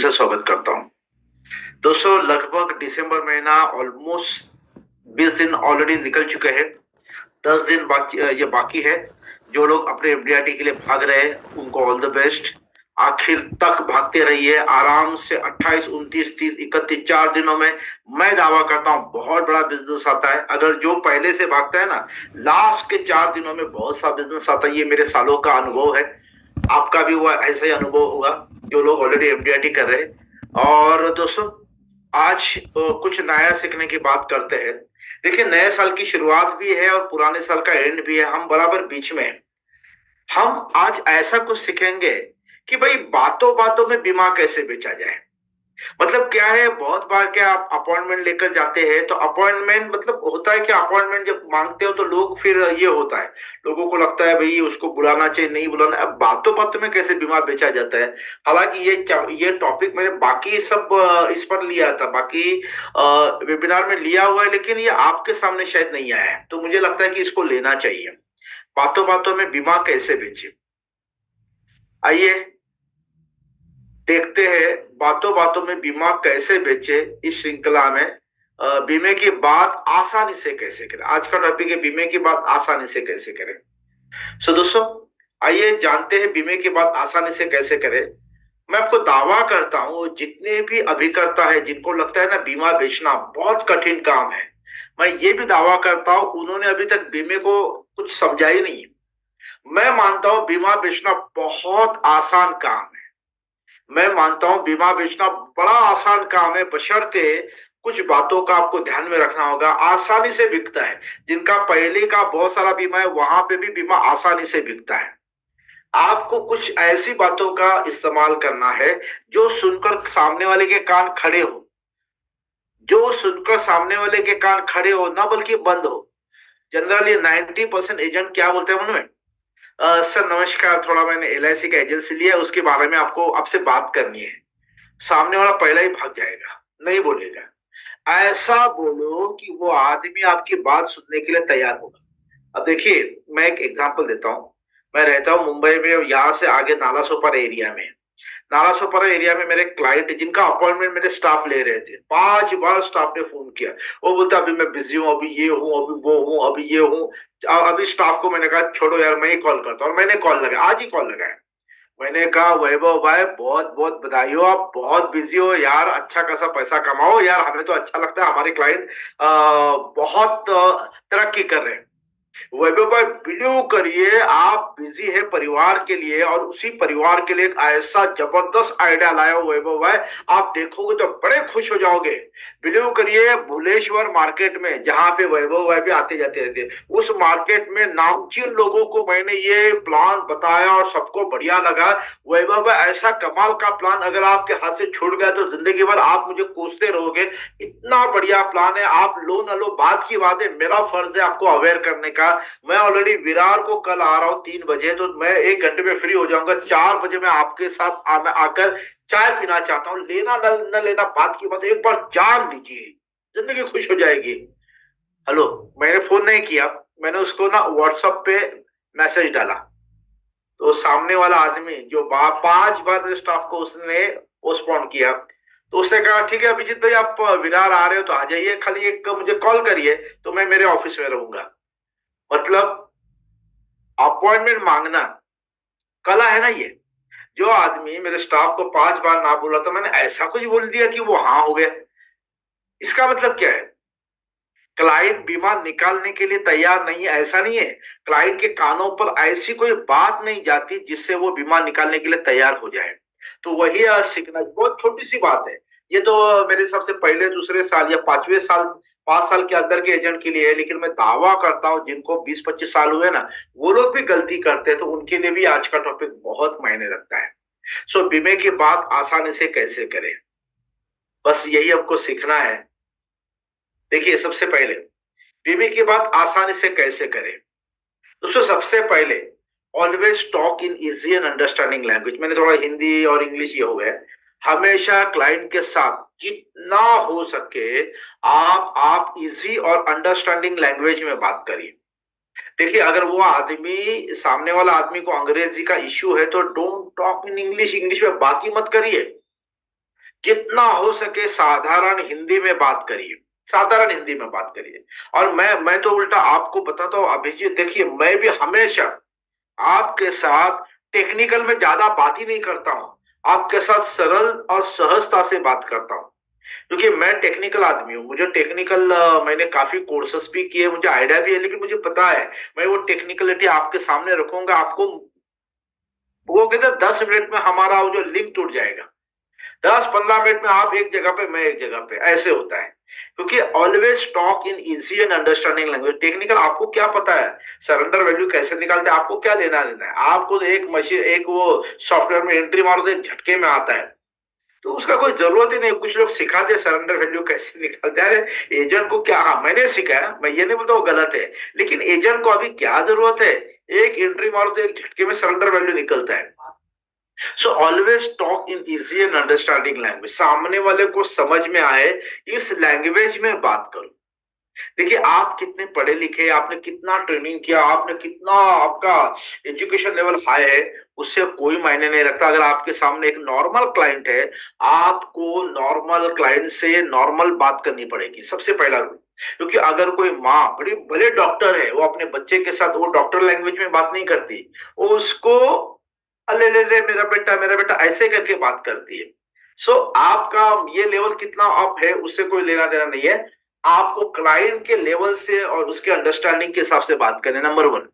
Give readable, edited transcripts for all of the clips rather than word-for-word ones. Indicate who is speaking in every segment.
Speaker 1: से स्वागत करता हूँ। दोस्तों, लगभग दिसंबर महीना ऑलमोस्ट 20 दिन ऑलरेडी निकल चुके हैं। 10 दिन बाकी ये बाकी है। जो लोग अपने एफडीआरटी के लिए भाग रहे हैं उनको ऑल द बेस्ट। आखिर तक भागते रहिए आराम से। 28, 29, 30, 31 4 दिनों में मैं दावा करता हूँ बहुत बड़ा बिजनेस आता है। अगर जो पहले से भागता है ना, लास्ट के 4 दिनों में बहुत सा बिजनेस आता है। ये मेरे सालों का अनुभव है। आपका भी हुआ ऐसा ही अनुभव होगा जो लोग ऑलरेडी एफडीआरटी कर रहे हैं। और दोस्तों, आज कुछ नया सीखने की बात करते हैं। देखिए, नए साल की शुरुआत भी है और पुराने साल का एंड भी है। हम बराबर बीच में हैं। हम आज ऐसा कुछ सीखेंगे कि भाई बातों बातों में बीमा कैसे बेचा जाए। मतलब क्या है, बहुत बार क्या आप अपॉइंटमेंट लेकर जाते हैं तो अपॉइंटमेंट मतलब होता है कि अपॉइंटमेंट जब मांगते हो तो लोग फिर ये होता है, लोगों को लगता है भाई उसको बुलाना चाहिए नहीं बुलाना। अब बातों बातों में कैसे बीमा बेचा जाता है। हालांकि ये टॉपिक मैंने बाकी सब इस पर लिया था, बाकी वेबिनार में लिया हुआ है, लेकिन ये आपके सामने शायद नहीं आया है, तो मुझे लगता है कि इसको लेना चाहिए। बातों बातों में बीमा कैसे बेचे, आइए देखते हैं बातों बातों में बीमा कैसे बेचे इस श्रृंखला में। बीमे की बात आसानी से कैसे करें, आज का टॉपिक है बीमे की बात आसानी से कैसे करें। सो दोस्तों, आइए जानते हैं बीमे की बात आसानी से कैसे करें। मैं आपको दावा करता हूं जितने भी अभिकर्ता है जिनको लगता है ना बीमा बेचना बहुत कठिन काम है, मैं ये भी दावा करता हूं उन्होंने अभी तक बीमे को कुछ समझा ही नहीं। मैं मानता हूं बीमा बेचना बहुत आसान काम है। मैं मानता हूं बीमा बेचना बड़ा आसान काम है, बशर्ते कुछ बातों का आपको ध्यान में रखना होगा। आसानी से बिकता है। जिनका पहले का बहुत सारा बीमा है वहां पे भी बीमा आसानी से बिकता है। आपको कुछ ऐसी बातों का इस्तेमाल करना है जो सुनकर सामने वाले के कान खड़े हो, जो सुनकर सामने वाले के कान खड़े हो ना बल्कि बंद हो। जनरली 90% एजेंट क्या बोलते हैं उनमें, सर नमस्कार, थोड़ा मैंने एलआईसी का एजेंसी लिया है, उसके बारे में आपको आपसे बात करनी है। सामने वाला पहला ही भाग जाएगा, नहीं बोलेगा। ऐसा बोलो कि वो आदमी आपकी बात सुनने के लिए तैयार होगा। अब देखिए, मैं एक एग्जांपल देता हूँ। मैं रहता हूँ मुंबई में, यहाँ से आगे नाला सोपारा एरिया में। नाला सोपारा एरिया में मेरे क्लाइंट जिनका अपॉइंटमेंट मेरे स्टाफ ले रहे थे, 5 बार स्टाफ ने फोन किया। वो बोलता अभी मैं बिजी हूँ, अभी ये हूँ, अभी वो हूँ, अभी ये हूँ। अभी स्टाफ को मैंने कहा छोड़ो यार, मैं ही कॉल करता हूँ। और मैंने कॉल लगाया, आज ही कॉल लगाया। मैंने कहा वैभव भाई बहुत बहुत बधाई हो, आप बहुत बिजी हो यार, अच्छा खासा पैसा कमाओ यार, हमें तो अच्छा लगता है, हमारे क्लाइंट बहुत तरक्की कर रहे हैं। वैभव भाई बिलीव करिए, आप बिजी है परिवार के लिए और उसी परिवार के लिए एक ऐसा जबरदस्त आइडिया लाया हो वैभव भाई, आप देखोगे तो बड़े खुश हो जाओगे। बिलीव करिए, भुलेश्वर मार्केट में जहां पे वैभव भाई भी आते जाते रहते, उस मार्केट में नामचीन लोगों को मैंने ये प्लान बताया और सबको बढ़िया लगा। वैभव भाई ऐसा कमाल का प्लान अगर आपके हाथ से छूट गया तो जिंदगी भर आप मुझे कोसते रहोगे। इतना बढ़िया प्लान है, आप लो ना लो बात की बात है, मेरा फर्ज है आपको अवेयर करने का। मैं ऑलरेडी विरार को कल आ रहा हूँ 3 बजे, तो मैं 1 घंटे में फ्री हो जाऊंगा। 4 बजे मैं आपके साथ आकर चाय पीना चाहता हूँ। लेना न लेना बात की बात, एक बार जान लीजिए, जिंदगी खुश हो जाएगी। हेलो, मैंने फोन नहीं किया, मैंने उसको ना व्हाट्सएप पे मैसेज डाला। तो सामने वाला आदमी जो 5 बार मेरे स्टाफ को उसने पोस्टपोन किया, तो उसने कहा ठीक है अभिजीत भाई, आप विरार आ रहे हो तो आ जाइए, खाली एक मुझे कॉल करिए तो मैं मेरे ऑफिस में रहूंगा। मतलब अपॉइंटमेंट मांगना कला है ना ये। जो आदमी मेरे स्टाफ को 5 बार ना बोला तो मैंने ऐसा कुछ बोल दिया कि वो हाँ हो गया। इसका मतलब क्या है, क्लाइंट बीमा निकालने के लिए तैयार नहीं है ऐसा नहीं है। क्लाइंट के कानों पर ऐसी कोई बात नहीं जाती जिससे वो बीमा निकालने के लिए तैयार हो जाए। तो वही सीखना बहुत छोटी सी बात है। ये तो मेरे हिसाब से पहले दूसरे साल या 5वें साल 5 साल के अंदर के एजेंट के लिए है, लेकिन मैं दावा करता हूं जिनको 20-25 साल हुए ना, वो लोग भी गलती करते हैं, तो उनके लिए भी आज का टॉपिक बहुत मायने रखता है। सो बीमे की बात आसानी से कैसे करें, बस यही हमको सीखना है। देखिए, सबसे पहले बीमे की बात आसानी से कैसे करें। दोस्तों, सबसे पहले always talk in easy and understanding language. मैंने थोड़ा हिंदी और इंग्लिश ये हो गया। हमेशा क्लाइंट के साथ जितना हो सके आप इजी और अंडरस्टैंडिंग लैंग्वेज में बात करिए। देखिए, अगर वो आदमी सामने वाला आदमी को अंग्रेजी का इश्यू है तो don't talk in English, English में बात ही मत करिए। जितना हो सके साधारण हिंदी में बात करिए, साधारण हिंदी में बात करिए। और मैं तो उल्टा आपको बताता हूँ अभिजीत, देखिए मैं भी हमेशा आपके साथ टेक्निकल में ज्यादा बात ही नहीं करता हूँ, आपके साथ सरल और सहजता से बात करता हूँ, क्योंकि मैं टेक्निकल आदमी हूँ। मुझे टेक्निकल मैंने काफी कोर्सेस भी किए, मुझे आइडिया भी है, लेकिन मुझे पता है मैं वो टेक्निकलिटी आपके सामने रखूंगा, आपको वो कहते हैं 10 मिनट में हमारा वो जो लिंक टूट जाएगा, 10-15 मिनट में आप एक जगह पे मैं एक जगह पे, ऐसे होता है। क्योंकि always talk in easy and understanding language. Technical आपको क्या पता है, सरेंडर वैल्यू कैसे निकालते हैं, आपको क्या लेना देना है, आपको तो एक मशीन, एक वो सॉफ्टवेयर में एंट्री मारो तो एक झटके में आता है, तो उसका कोई जरूरत ही नहीं। कुछ लोग सिखाते सरेंडर वैल्यू कैसे निकालते हैं, अरे एजेंट को क्या, हाँ मैंने सिखाया, मैं ये नहीं बोलता वो गलत है, लेकिन एजेंट को अभी क्या जरूरत है, एक एंट्री मारो तो एक झटके में सरेंडर वैल्यू निकलता है। So always talk in easy and understanding language, सामने वाले को समझ में आए इस लैंग्वेज में बात करो। देखिए आप कितने पढ़े लिखे, आपने कितना ट्रेनिंग किया, आपने कितना, आपका एजुकेशन लेवल हाई है, उससे कोई मायने नहीं रखता। अगर आपके सामने एक नॉर्मल क्लाइंट है, आपको नॉर्मल क्लाइंट से नॉर्मल बात करनी पड़ेगी, सबसे पहला रूल। क्योंकि अगर कोई माँ बड़ी बड़े डॉक्टर है, वो अपने बच्चे के साथ वो डॉक्टर लैंग्वेज में बात नहीं करती, वो उसको अले ले ले मेरा बेटा ऐसे करके बात करती है। सो आपका ये लेवल कितना अप है उससे कोई लेना देना नहीं है, आपको क्लाइंट के लेवल से और उसके अंडरस्टैंडिंग के हिसाब से बात करनी, नंबर वन।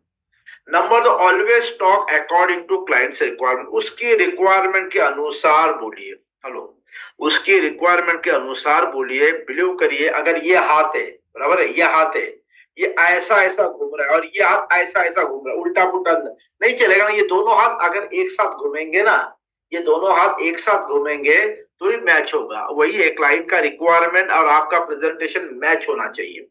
Speaker 1: नंबर दो, always talk according to clients requirement, उसकी रिक्वायरमेंट के अनुसार बोलिए। हेलो, उसकी रिक्वायरमेंट के अनुसार बोलिए। बिलीव करिए, अगर ये हाथ है, बराबर है, ये हाथ है, ये ऐसा ऐसा घूम रहा है और ये हाथ ऐसा ऐसा घूम रहा है, उल्टा पुल्टा नहीं चलेगा ना। ये दोनों हाथ अगर एक साथ घूमेंगे ना, ये दोनों हाथ एक साथ घूमेंगे तो ही मैच होगा। वही है, क्लाइंट का रिक्वायरमेंट और आपका प्रेजेंटेशन मैच होना चाहिए।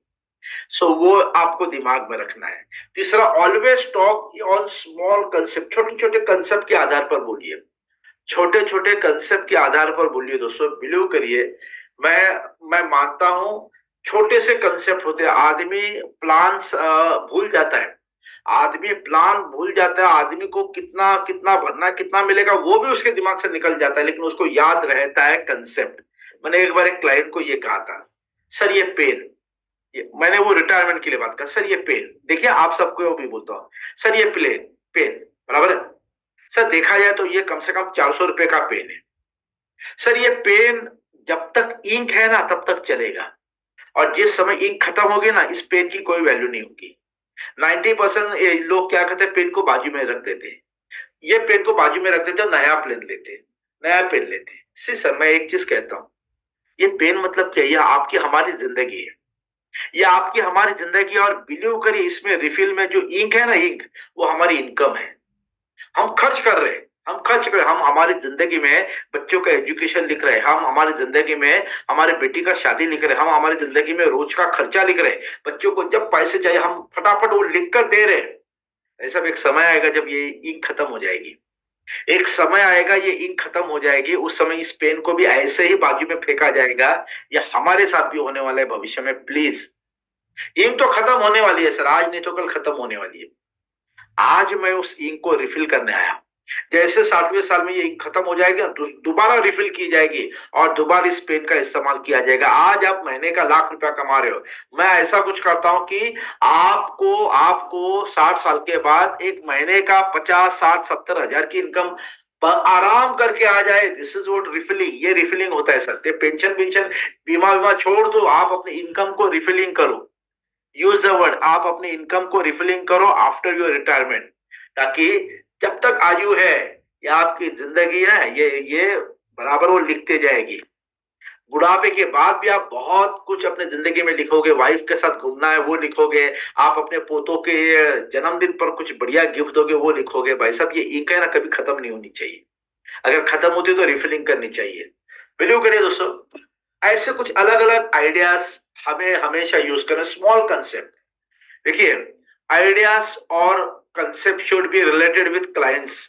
Speaker 1: सो वो आपको दिमाग में रखना है। तीसरा, always talk on small concept, छोटे छोटे कंसेप्ट के आधार पर बोलिए, छोटे छोटे कंसेप्ट के आधार पर बोलिए। दोस्तों बिलीव करिए, मैं मानता हूं छोटे से कंसेप्ट होते हैं, आदमी प्लान भूल जाता है, आदमी प्लान भूल जाता है, आदमी को कितना कितना भरना, कितना मिलेगा वो भी उसके दिमाग से निकल जाता है, लेकिन उसको याद रहता है कंसेप्ट। मैंने एक बार एक क्लाइंट को ये कहा था, सर ये पेन, मैंने वो रिटायरमेंट के लिए बात कर, सर ये पेन देखिए, आप सबको भी बोलता हूँ, सर ये प्लेन पेन, बराबर है सर, देखा जाए तो ये कम से कम 400 रुपए का पेन है सर, ये पेन जब तक इंक है ना तब तक चलेगा, और जिस समय इंक खत्म होगी ना इस पेन की कोई वैल्यू नहीं होगी। 90% लोग क्या करते हैं, पेन को बाजू में रख देते हैं, ये पेन को बाजू में रख देते हैं, नया पेन लेते, नया पेन लेते। सी सर, मैं एक चीज कहता हूँ, ये पेन मतलब क्या, ये आपकी हमारी जिंदगी है, ये आपकी हमारी जिंदगी, और बिलीव करिए इसमें रिफिल में जो इंक है ना, इंक वो हमारी इनकम है। हम खर्च कर रहे हैं, हम खर्च कर रहे हैं, हम हमारी जिंदगी में बच्चों का एजुकेशन लिख रहे हैं, हम हमारी जिंदगी में हमारे बेटी का शादी लिख रहे हैं, हम हमारी जिंदगी में रोज का खर्चा लिख रहे हैं, बच्चों को जब पैसे चाहिए हम फटाफट वो लिख कर दे रहे हैं। ऐसा एक समय आएगा जब ये इंक खत्म हो जाएगी, एक समय आएगा ये इंक खत्म हो जाएगी, उस समय इस पेन को भी ऐसे ही बाजू में फेंका जाएगा। ये हमारे साथ भी होने वाला है भविष्य में। प्लीज, इंक तो खत्म होने वाली है सर, आज नहीं तो कल खत्म होने वाली है। आज मैं उस इंक को रिफिल करने आया, जैसे 60वें साल में ये इंक खत्म हो जाएगी ना, दोबारा रिफिल की जाएगी और दोबारा इस पेन का इस्तेमाल किया जाएगा। आज आप महीने का ₹1,00,000 कमा रहे हो, मैं ऐसा कुछ करता हूं कि आपको आपको 60 साल के बाद एक महीने का 50, 60, 70 हजार की इनकम आराम करके आ जाए। दिस इज व्हाट रिफिलिंग, ये रिफिलिंग होता है सर। पेंशन पेंशन बीमा बीमा छोड़ दो, आप अपनी इनकम को रिफिलिंग करो। यूज द वर्ड, आप अपनी इनकम को रिफिलिंग करो आफ्टर योर रिटायरमेंट, ताकि जब तक आयु है या आपकी जिंदगी है, ये बराबर वो लिखते जाएगी। बुढ़ापे के बाद भी आप बहुत कुछ अपने जिंदगी में लिखोगे, वाइफ के साथ घूमना है वो लिखोगे, आप अपने पोतों के जन्मदिन पर कुछ बढ़िया गिफ्ट दोगे वो लिखोगे। भाई साहब, ये इंक है ना, कभी खत्म नहीं होनी चाहिए, अगर खत्म होती तो रिफिलिंग करनी चाहिए। बिलीव करिए दोस्तों, ऐसे कुछ अलग अलग आइडियाज हमें हमेशा यूज करें। स्मॉल कंसेप्ट, देखिए आइडियाज और concept should be related with clients,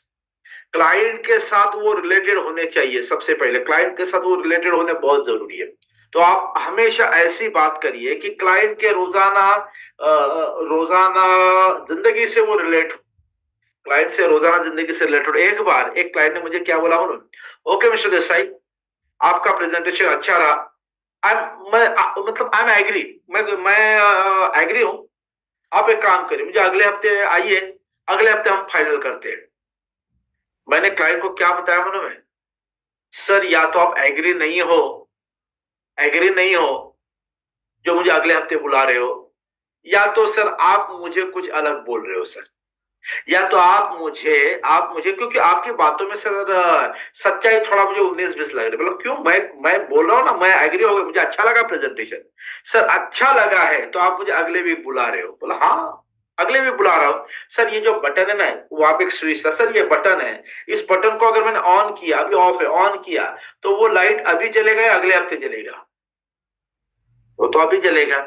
Speaker 1: client के साथ वो रिलेटेड होने चाहिए। सबसे पहले क्लाइंट के साथ वो रिलेटेड होने बहुत जरूरी है। तो आप हमेशा ऐसी बात करिए कि क्लाइंट के रोजाना रोजाना जिंदगी से वो रिलेट हो, क्लाइंट से रोजाना जिंदगी से रिलेटेड। एक बार एक क्लाइंट ने मुझे क्या बोला, ओके मिस्टर देसाई, आपका प्रेजेंटेशन अच्छा रहा, मतलब आई एम एग्री, मैं एग्री हूं। आप एक काम करिए, मुझे अगले हफ्ते आइए, अगले हफ्ते हम फाइनल करते हैं। मैंने क्लाइंट को क्या बताया मालूम है? सर या तो आप एग्री नहीं हो जो मुझे अगले हफ्ते बुला रहे हो, या तो सर आप मुझे कुछ अलग बोल रहे हो सर। या तो आप मुझे क्योंकि आपकी बातों में सर सच्चाई थोड़ा मुझे 19-20 लग रही है। मतलब क्यों, मैं बोल रहा हूँ ना, मैं एग्री हो गया, मुझे अच्छा लगा प्रेजेंटेशन। सर अच्छा लगा है तो आप मुझे अगले वीक बुला रहे हो? बोला हाँ, अगले वीक बुला रहा हूँ। सर ये जो बटन है ना, वहां पे एक स्विच था सर, ये बटन है, इस बटन को अगर मैंने ऑन किया, अभी ऑफ है, ऑन किया तो वो लाइट अभी जलेगा या अगले हफ्ते जलेगा? वो तो अभी जलेगा।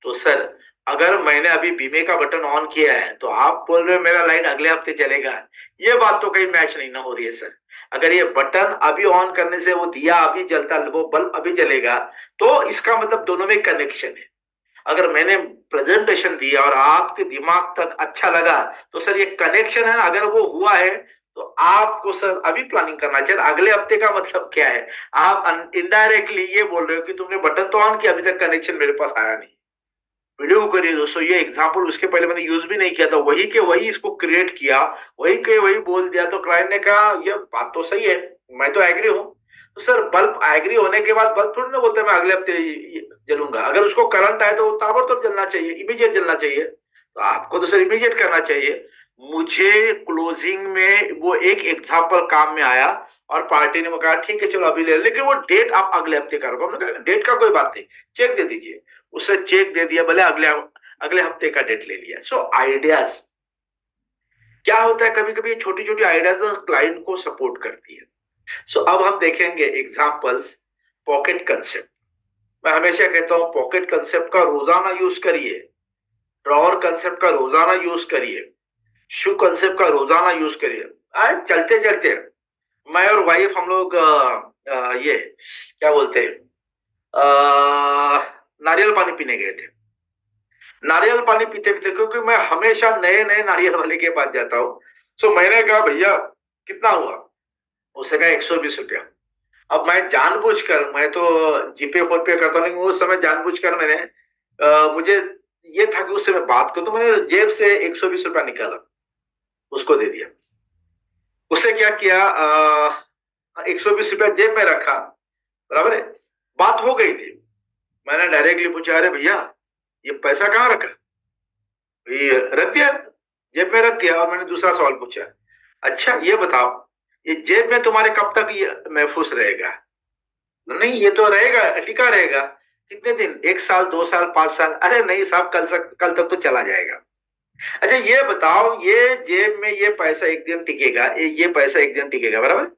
Speaker 1: तो सर अगर मैंने अभी बीमे का बटन ऑन किया है तो आप बोल रहे हो मेरा लाइट अगले हफ्ते चलेगा, ये बात तो कहीं मैच नहीं ना हो रही है सर। अगर ये बटन अभी ऑन करने से वो दिया अभी जलता, वो बल्ब अभी जलेगा, तो इसका मतलब दोनों में कनेक्शन है। अगर मैंने प्रेजेंटेशन दिया और आपके दिमाग तक अच्छा लगा तो सर ये कनेक्शन है ना, अगर वो हुआ है तो आपको सर अभी प्लानिंग करना चाहिए। अगले हफ्ते का मतलब क्या है? आप इनडायरेक्टली ये बोल रहे हो कि तुमने बटन तो ऑन किया, अभी तक कनेक्शन मेरे पास आया नहीं। वीडियो करिए दोस्तों, ये एग्जाम्पल उसके पहले मैंने यूज भी नहीं किया था, वही के वही इसको क्रिएट किया, वही के वही बोल दिया, तो क्लाइंट ने कहा ये बात तो सही है, मैं तो एग्री हूँ। तो सर बल्ब एग्री होने के बाद बल्ब थोड़ी ना बोलते मैं अगले हफ्ते जलूंगा। अगर उसको करंट आए तो ताबड़तोड़ जलना चाहिए, इमीडिएट जलना चाहिए। तो आपको तो सर इमीडिएट करना चाहिए। मुझे क्लोजिंग में वो एक एग्जाम्पल काम में आया और पार्टी ने कहा ठीक है चलो अभी ले, लेकिन वो डेट आप अगले हफ्ते करोगे। हमने कहा डेट का कोई बात नहीं, चेक दे दीजिए। उसे चेक दे दिया, भले अगले अगले हफ्ते का डेट ले लिया। सो आइडियाज क्या होता है, कभी कभी छोटी छोटी आइडियाज क्लाइंट को सपोर्ट करती है। सो अब हम देखेंगे एग्जांपल्स। पॉकेट कंसेप्ट, मैं हमेशा कहता हूं पॉकेट कंसेप्ट का रोजाना यूज करिए, ड्रॉअर कंसेप्ट का रोजाना यूज करिए, शू कंसेप्ट का रोजाना यूज करिए। आज चलते चलते मैं और वाइफ हम लोग ये क्या बोलते हैं, नारियल पानी पीने गए थे। नारियल पानी पीते पीते, क्योंकि मैं हमेशा नए नए नारियल वाले के पास जाता हूँ, तो मैंने कहा भैया कितना हुआ? उसने कहा 120 रुपया। अब मैं जानबूझकर, मैं तो जीपे फोन पे करता हूँ, लेकिन उस समय जानबूझकर मैंने मुझे ये था कि उससे मैं बात करूं, तो मैंने जेब से 120 रुपया निकाला, उसको दे दिया। उससे क्या किया, 120 रुपया जेब में रखा, बराबर है, बात हो गई थी। मैंने डायरेक्टली पूछा अरे भैया ये पैसा कहाँ रखा? ये रख दिया, जेब में रख दिया। और मैंने दूसरा सवाल पूछा, अच्छा ये बताओ ये जेब में तुम्हारे कब तक ये महफूज रहेगा? नहीं ये तो रहेगा, टिका रहेगा। कितने दिन, 1 साल, 2 साल, 5 साल? अरे नहीं साहब, कल तक तो चला जाएगा। अच्छा ये बताओ ये जेब में ये पैसा एक दिन टिकेगा, ये पैसा एक दिन टिकेगा, बराबर?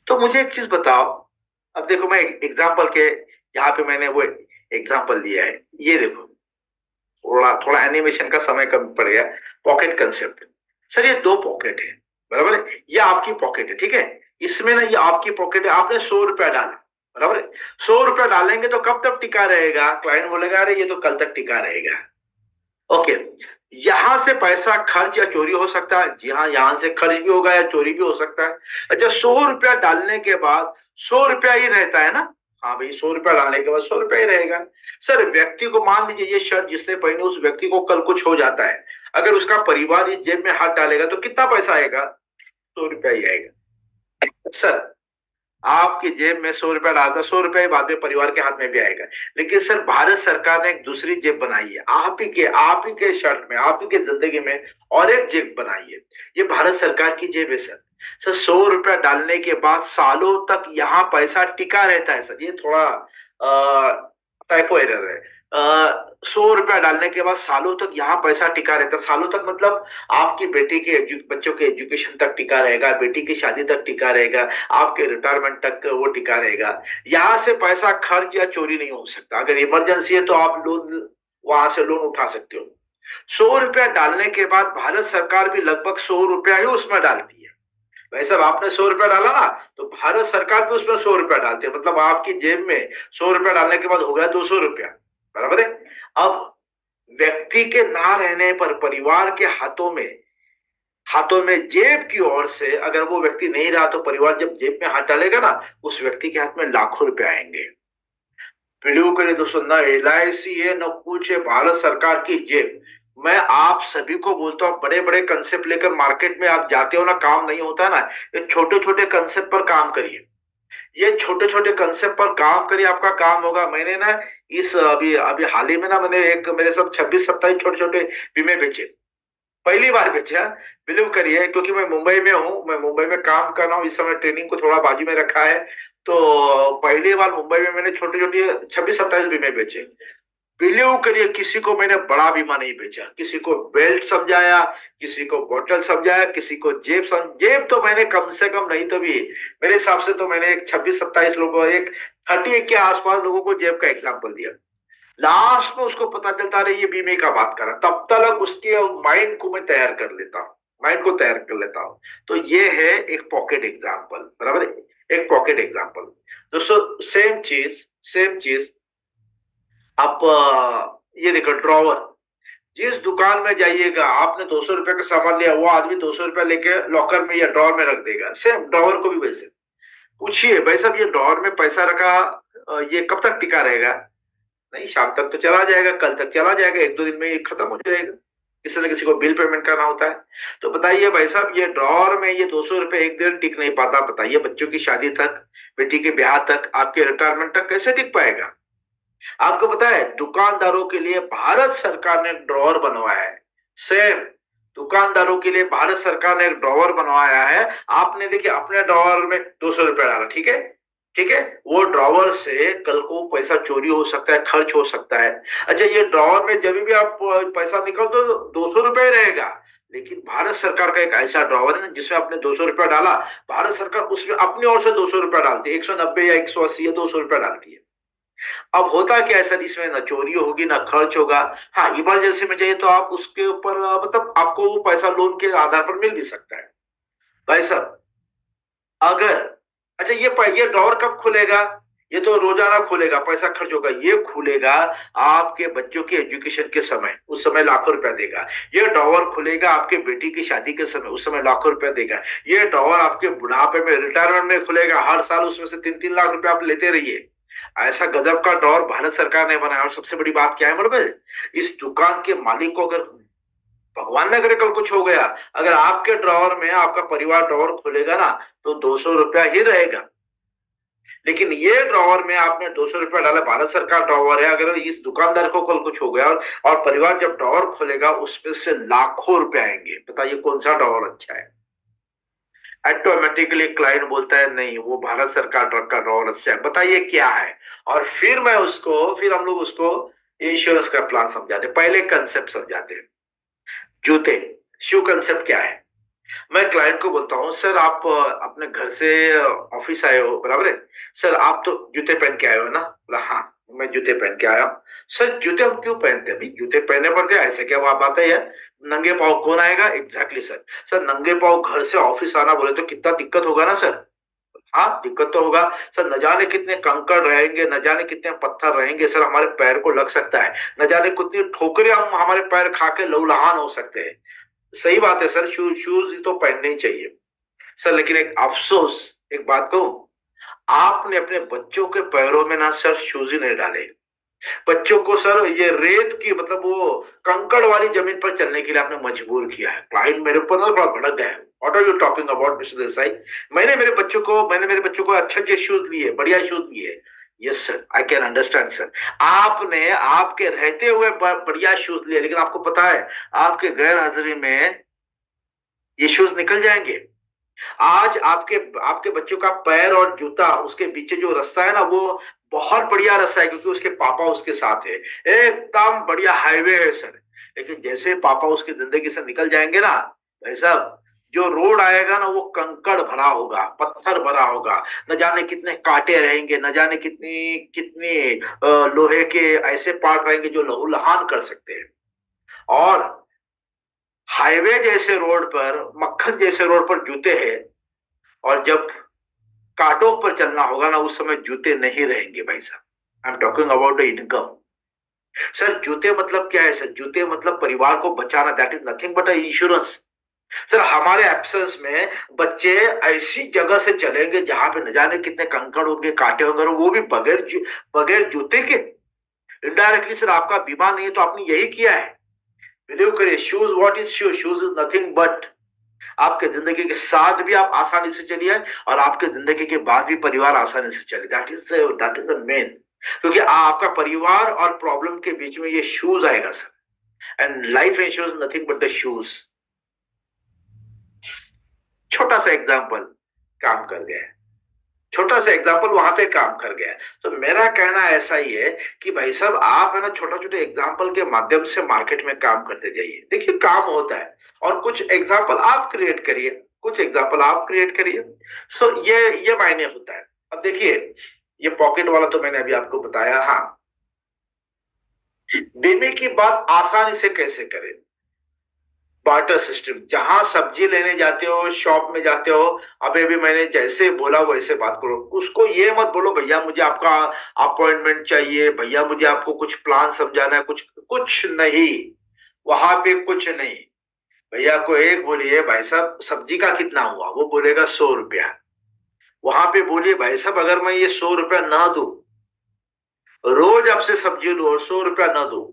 Speaker 1: तो मुझे एक चीज बताओ, अब देखो मैं एग्जाम्पल के यहाँ पे मैंने वो एग्जाम्पल दिया है, ये देखो थोड़ा थोड़ा एनिमेशन का समय कम पड़ गया। पॉकेट कंसेप्ट, सर ये 2 पॉकेट है, बराबर है, ये आपकी पॉकेट है, ठीक है। इसमें ना ये आपकी पॉकेट है, आपने 100 रुपया डाला, बराबर है। 100 रुपया डालेंगे तो कब तक टिका रहेगा? क्लाइंट बोलेगा अरे ये तो कल तक टिका रहेगा। ओके, यहां से पैसा खर्च या चोरी हो सकता है। जी हाँ, यहां से खर्च भी होगा या चोरी भी हो सकता है। अच्छा 100 रुपया डालने के बाद 100 रुपया ही रहता है ना? हाँ भाई, 100 रुपया डालने के बाद 100 रुपया ही रहेगा। सर व्यक्ति को, मान लीजिए ये शर्ट जिसने पहनी उस व्यक्ति को कल कुछ हो जाता है, अगर उसका परिवार इस जेब में हाथ डालेगा तो कितना पैसा आएगा? 100 रुपया ही आएगा। सर आपकी जेब में 100 रुपया डालता, 100 रुपया बाद में परिवार के हाथ में भी आएगा। लेकिन सर भारत सरकार ने एक दूसरी जेब बनाई है, आप ही के शर्ट में, आप ही के जिंदगी में और एक जेब बनाई है। ये भारत सरकार की जेब है सर। सर 100 रुपया डालने के बाद सालों तक यहाँ पैसा टिका रहता है सर। ये थोड़ा टाइपो एरर है। 100 रुपया डालने के बाद सालों तक यहाँ पैसा टिका रहता है। सालों तक मतलब आपकी बेटी के बच्चों के एजुकेशन तक टिका रहेगा, बेटी की शादी तक टिका रहेगा, आपके रिटायरमेंट तक वो टिका रहेगा। यहाँ से पैसा खर्च या चोरी नहीं हो सकता। अगर इमरजेंसी है तो आप लोन, वहां से लोन उठा सकते हो। 100 रुपया डालने के बाद भारत सरकार भी लगभग 100 रुपया ही उसमें डालती है। भाई साहब आपने 100 रुपया डाला ना, तो भारत सरकार भी उसमें 100 रुपया डालती है। मतलब आपकी जेब में 100 रुपया डालने के बाद हो गया 200 रुपया, बराबर है। अब व्यक्ति के ना रहने पर परिवार के हाथों में हाथों में जेब की ओर से अगर वो व्यक्ति नहीं रहा तो परिवार जब जेब में हाथ डालेगा ना, उस व्यक्ति के हाथ में लाखों रुपए आएंगे। बिलीव करिए दोस्तों, न LIC है न कुछ है, भारत सरकार की जेब। मैं आप सभी को बोलता हूँ, बड़े बड़े कंसेप्ट लेकर मार्केट में आप जाते हो ना, काम नहीं होता ना, ये छोटे छोटे कंसेप्ट पर काम करिए। ये छोटे छोटे कंसेप्ट पर काम करिए, आपका काम होगा। मैंने ना इस अभी अभी हाल ही में ना, मैंने एक मेरे सब 26-27 छोटे छोटे बीमे बेचे, पहली बार बेचा। बिलीव करिए, क्योंकि मैं मुंबई में हूँ, मैं मुंबई में काम कर रहा हूँ इस समय, ट्रेनिंग को थोड़ा बाजू में रखा है। तो पहली बार मुंबई में मैंने छोटे छोटे 26-27 बीमे बेचे। बिलीव करिए, किसी को मैंने बड़ा बीमा नहीं बेचा, किसी को बेल्ट समझाया, किसी को बोतल समझाया, किसी को जेब तो मैंने कम से कम नहीं तो भी मेरे हिसाब से तो मैंने एक 26-27 लोगों, एक 30 के आसपास लोगों को जेब का एग्जाम्पल दिया। लास्ट में उसको पता चलता रहे ये बीमे का बात कर रहा, तब तक उसके माइंड को मैं तैयार कर लेता हूँ, माइंड को तैयार कर लेता हूँ। तो ये है एक पॉकेट एग्जाम्पल, बराबर है, एक पॉकेट एग्जाम्पल। दोस्तों सेम चीज आप ये देखो, ड्रॉवर। जिस दुकान में जाइएगा, आपने 200 रुपए का सामान लिया, वो आदमी 200 रुपया लेके लॉकर में या ड्रॉवर में रख देगा। सेम ड्रॉवर को भी वैसे पूछिए, भाई साहब ये ड्रॉवर में पैसा रखा, ये कब तक टिका रहेगा? नहीं, शाम तक तो चला जाएगा, कल तक चला जाएगा, 1-2 दिन में ये खत्म हो जाएगा। किसी न किसी को बिल पेमेंट करना होता है। तो बताइए भाई साहब, ये ड्रॉर में ये 200 रुपए एक दिन टिक नहीं पाता, बताइए बच्चों की शादी तक, बेटी के ब्याह तक, आपके रिटायरमेंट तक कैसे टिक पाएगा? आपको पता है, दुकानदारों के लिए भारत सरकार ने एक ड्रॉवर बनवाया है। सेम दुकानदारों के लिए भारत सरकार ने एक ड्रॉवर बनवाया है। आपने देखिए अपने ड्रॉवर में 200 रुपया डाला, ठीक है, ठीक है, वो ड्रॉवर से कल को पैसा चोरी हो सकता है, खर्च हो सकता है। अच्छा, ये ड्रॉवर में जब भी आप पैसा निकल तो 200 रुपया ही रहेगा। लेकिन भारत सरकार का एक ऐसा ड्रॉवर है ना, जिसमें आपने 200 रुपया डाला, भारत सरकार उसमें अपनी ओर से 200 रुपया डालती है, 190 या 180 या 200 रुपया डालती है। अब होता क्या है सर, इसमें ना चोरी होगी ना खर्च होगा। हाँ, इमरजेंसी में चाहिए तो आप उसके ऊपर मतलब आपको वो पैसा लोन के आधार पर मिल भी सकता है। भाई साहब, अगर अच्छा ये ड्रॉवर कब खुलेगा? ये तो रोजाना खुलेगा, पैसा खर्च होगा। ये खुलेगा आपके बच्चों के एजुकेशन के समय, उस समय लाखों रुपया देगा। ये ड्रॉवर खुलेगा आपके बेटी की शादी के समय, उस समय लाखों रुपया देगा। ये ड्रॉवर आपके बुढ़ापे में, रिटायरमेंट में खुलेगा, हर साल उसमें से 3-3 लाख रुपया आप लेते रहिए। ऐसा गजब का ड्रॉवर भारत सरकार ने बनाया। और सबसे बड़ी बात क्या है मालूम है? इस दुकान के मालिक को अगर भगवान न करे कल कुछ हो गया, अगर आपके ड्रॉवर में आपका परिवार ड्रॉवर खोलेगा ना, तो 200 रुपया ही रहेगा। लेकिन ये ड्रॉवर में आपने 200 रुपया डाला, भारत सरकार ड्रॉवर है, अगर इस दुकानदार को कल कुछ हो गया और परिवार जब ड्रॉवर खोलेगा उसमें से लाखों रुपए आएंगे। बताइए कौन सा ड्रॉवर अच्छा है? ऑटोमेटिकली क्लाइंट बोलता है नहीं, वो भारत सरकार ट्रक का ड्रॉवर अच्छा है। बताइए क्या है? और फिर फिर हम लोग उसको इंश्योरेंस का प्लान समझाते, पहले कंसेप्ट समझाते हैं। जूते, शू कंसेप्ट क्या है? मैं क्लाइंट को बोलता हूँ, सर आप अपने घर से ऑफिस आए हो, बराबर है, सर आप तो जूते पहन के आए हो ना? बोला हाँ, मैं जूते पहन के आया हूँ। सर जूते हम क्यों पहनते हैं भाई? जूते पहनने पड़ते हैं, ऐसे क्या बात है यार? नंगे पाँव कौन आएगा? Exactly sir. सर नंगे पाँव घर से ऑफिस आना बोले तो कितना दिक्कत होगा ना सर? हाँ, दिक्कत तो होगा सर, न जाने कितने कंकड़ रहेंगे, न जाने कितने पत्थर रहेंगे सर, हमारे पैर को लग सकता है, न जाने कितनी ठोकरें हम हमारे पैर खा के लहूलुहान हो सकते हैं। सही बात है सर, शूज तो पहनने ही चाहिए सर। लेकिन एक अफसोस, एक बात कहूं, आपने अपने बच्चों के पैरों में ना सर शूज ही नहीं डाले। बच्चों को सर ये रेत की, मतलब वो कंकड़ वाली जमीन पर चलने के लिए आपने मजबूर किया है। क्लाइंट मेरे ऊपर ना थोड़ा भड़क गया है, what are you talking about mister Desai? मैंने मेरे बच्चों को अच्छे शूज लिए, बढ़िया शूज लिए। Yes sir, I can understand sir. आपने आपके रहते हुए बढ़िया शूज लिए, लेकिन आपको पता है आपके गैर हाजिरी में ये शूज निकल जाएंगे। आज आपके आपके बच्चों का पैर और जूता, उसके पीछे जो रास्ता है ना, वो बहुत बढ़िया रास्ता है, क्योंकि उसके पापा उसके साथ है, एकदम बढ़िया हाईवे है सर। लेकिन जैसे पापा उसकी जिंदगी से निकल जाएंगे ना भाई साहब, जो रोड आएगा ना वो कंकड़ भरा होगा, पत्थर भरा होगा, न जाने कितने कांटे रहेंगे, न जाने कितनी कितनी लोहे के ऐसे पार्ट रहेंगे जो लहूलुहान कर सकते हैं। और हाईवे जैसे रोड पर, मक्खन जैसे रोड पर जूते हैं, और जब कांटों पर चलना होगा ना, उस समय जूते नहीं रहेंगे भाई साहब। आई am talking about the income. Sir जूते मतलब क्या है सर? जूते मतलब परिवार को बचाना, that is nothing but a insurance. Sir हमारे एब्सेंस में बच्चे ऐसी जगह से चलेंगे जहां पे न जाने कितने कंकड़ होंगे, कांटे होंगे, और वो भी बगैर जूते के। इनडायरेक्टली सर आपका बीमा नहीं है तो आपने यही किया है। बिलीव करिए, shoes, what is shoes? Shoes is nothing but आपके जिंदगी के साथ भी आप आसानी से चलिए और आपके जिंदगी के बाद भी परिवार आसानी से चले। That is the main. क्योंकि आपका परिवार और प्रॉब्लम के बीच में ये शूज आएगा sir. And life insurance nothing but the shoes. छोटा सा एग्जाम्पल काम कर गया है, छोटा सा एग्जाम्पल वहां पे काम कर गया है। तो मेरा कहना ऐसा ही है कि भाई साहब आप है ना छोटा छोटे एग्जाम्पल के माध्यम से मार्केट में काम करते जाइए। देखिए काम होता है, और कुछ एग्जाम्पल आप क्रिएट करिए, कुछ एग्जाम्पल आप क्रिएट करिए। सो ये मायने होता है। अब देखिए, ये पॉकेट वाला तो मैंने अभी आपको बताया। हाँ, बीमे की बात आसानी से कैसे करें? बार्टर सिस्टम, जहां सब्जी लेने जाते हो, शॉप में जाते हो, अभी भी मैंने जैसे बोला वैसे बात करो। उसको ये मत बोलो भैया मुझे आपका अपॉइंटमेंट चाहिए, भैया मुझे आपको कुछ प्लान समझाना है, कुछ कुछ नहीं, वहां पे कुछ नहीं। भैया को एक बोलिए भाई साहब सब्जी का कितना हुआ, वो बोलेगा 100 रुपया। वहां पे बोलिए भाई साहब अगर मैं ये 100 रुपया ना दूं, रोज आपसे सब्जी लू और 100 रुपया ना दूं,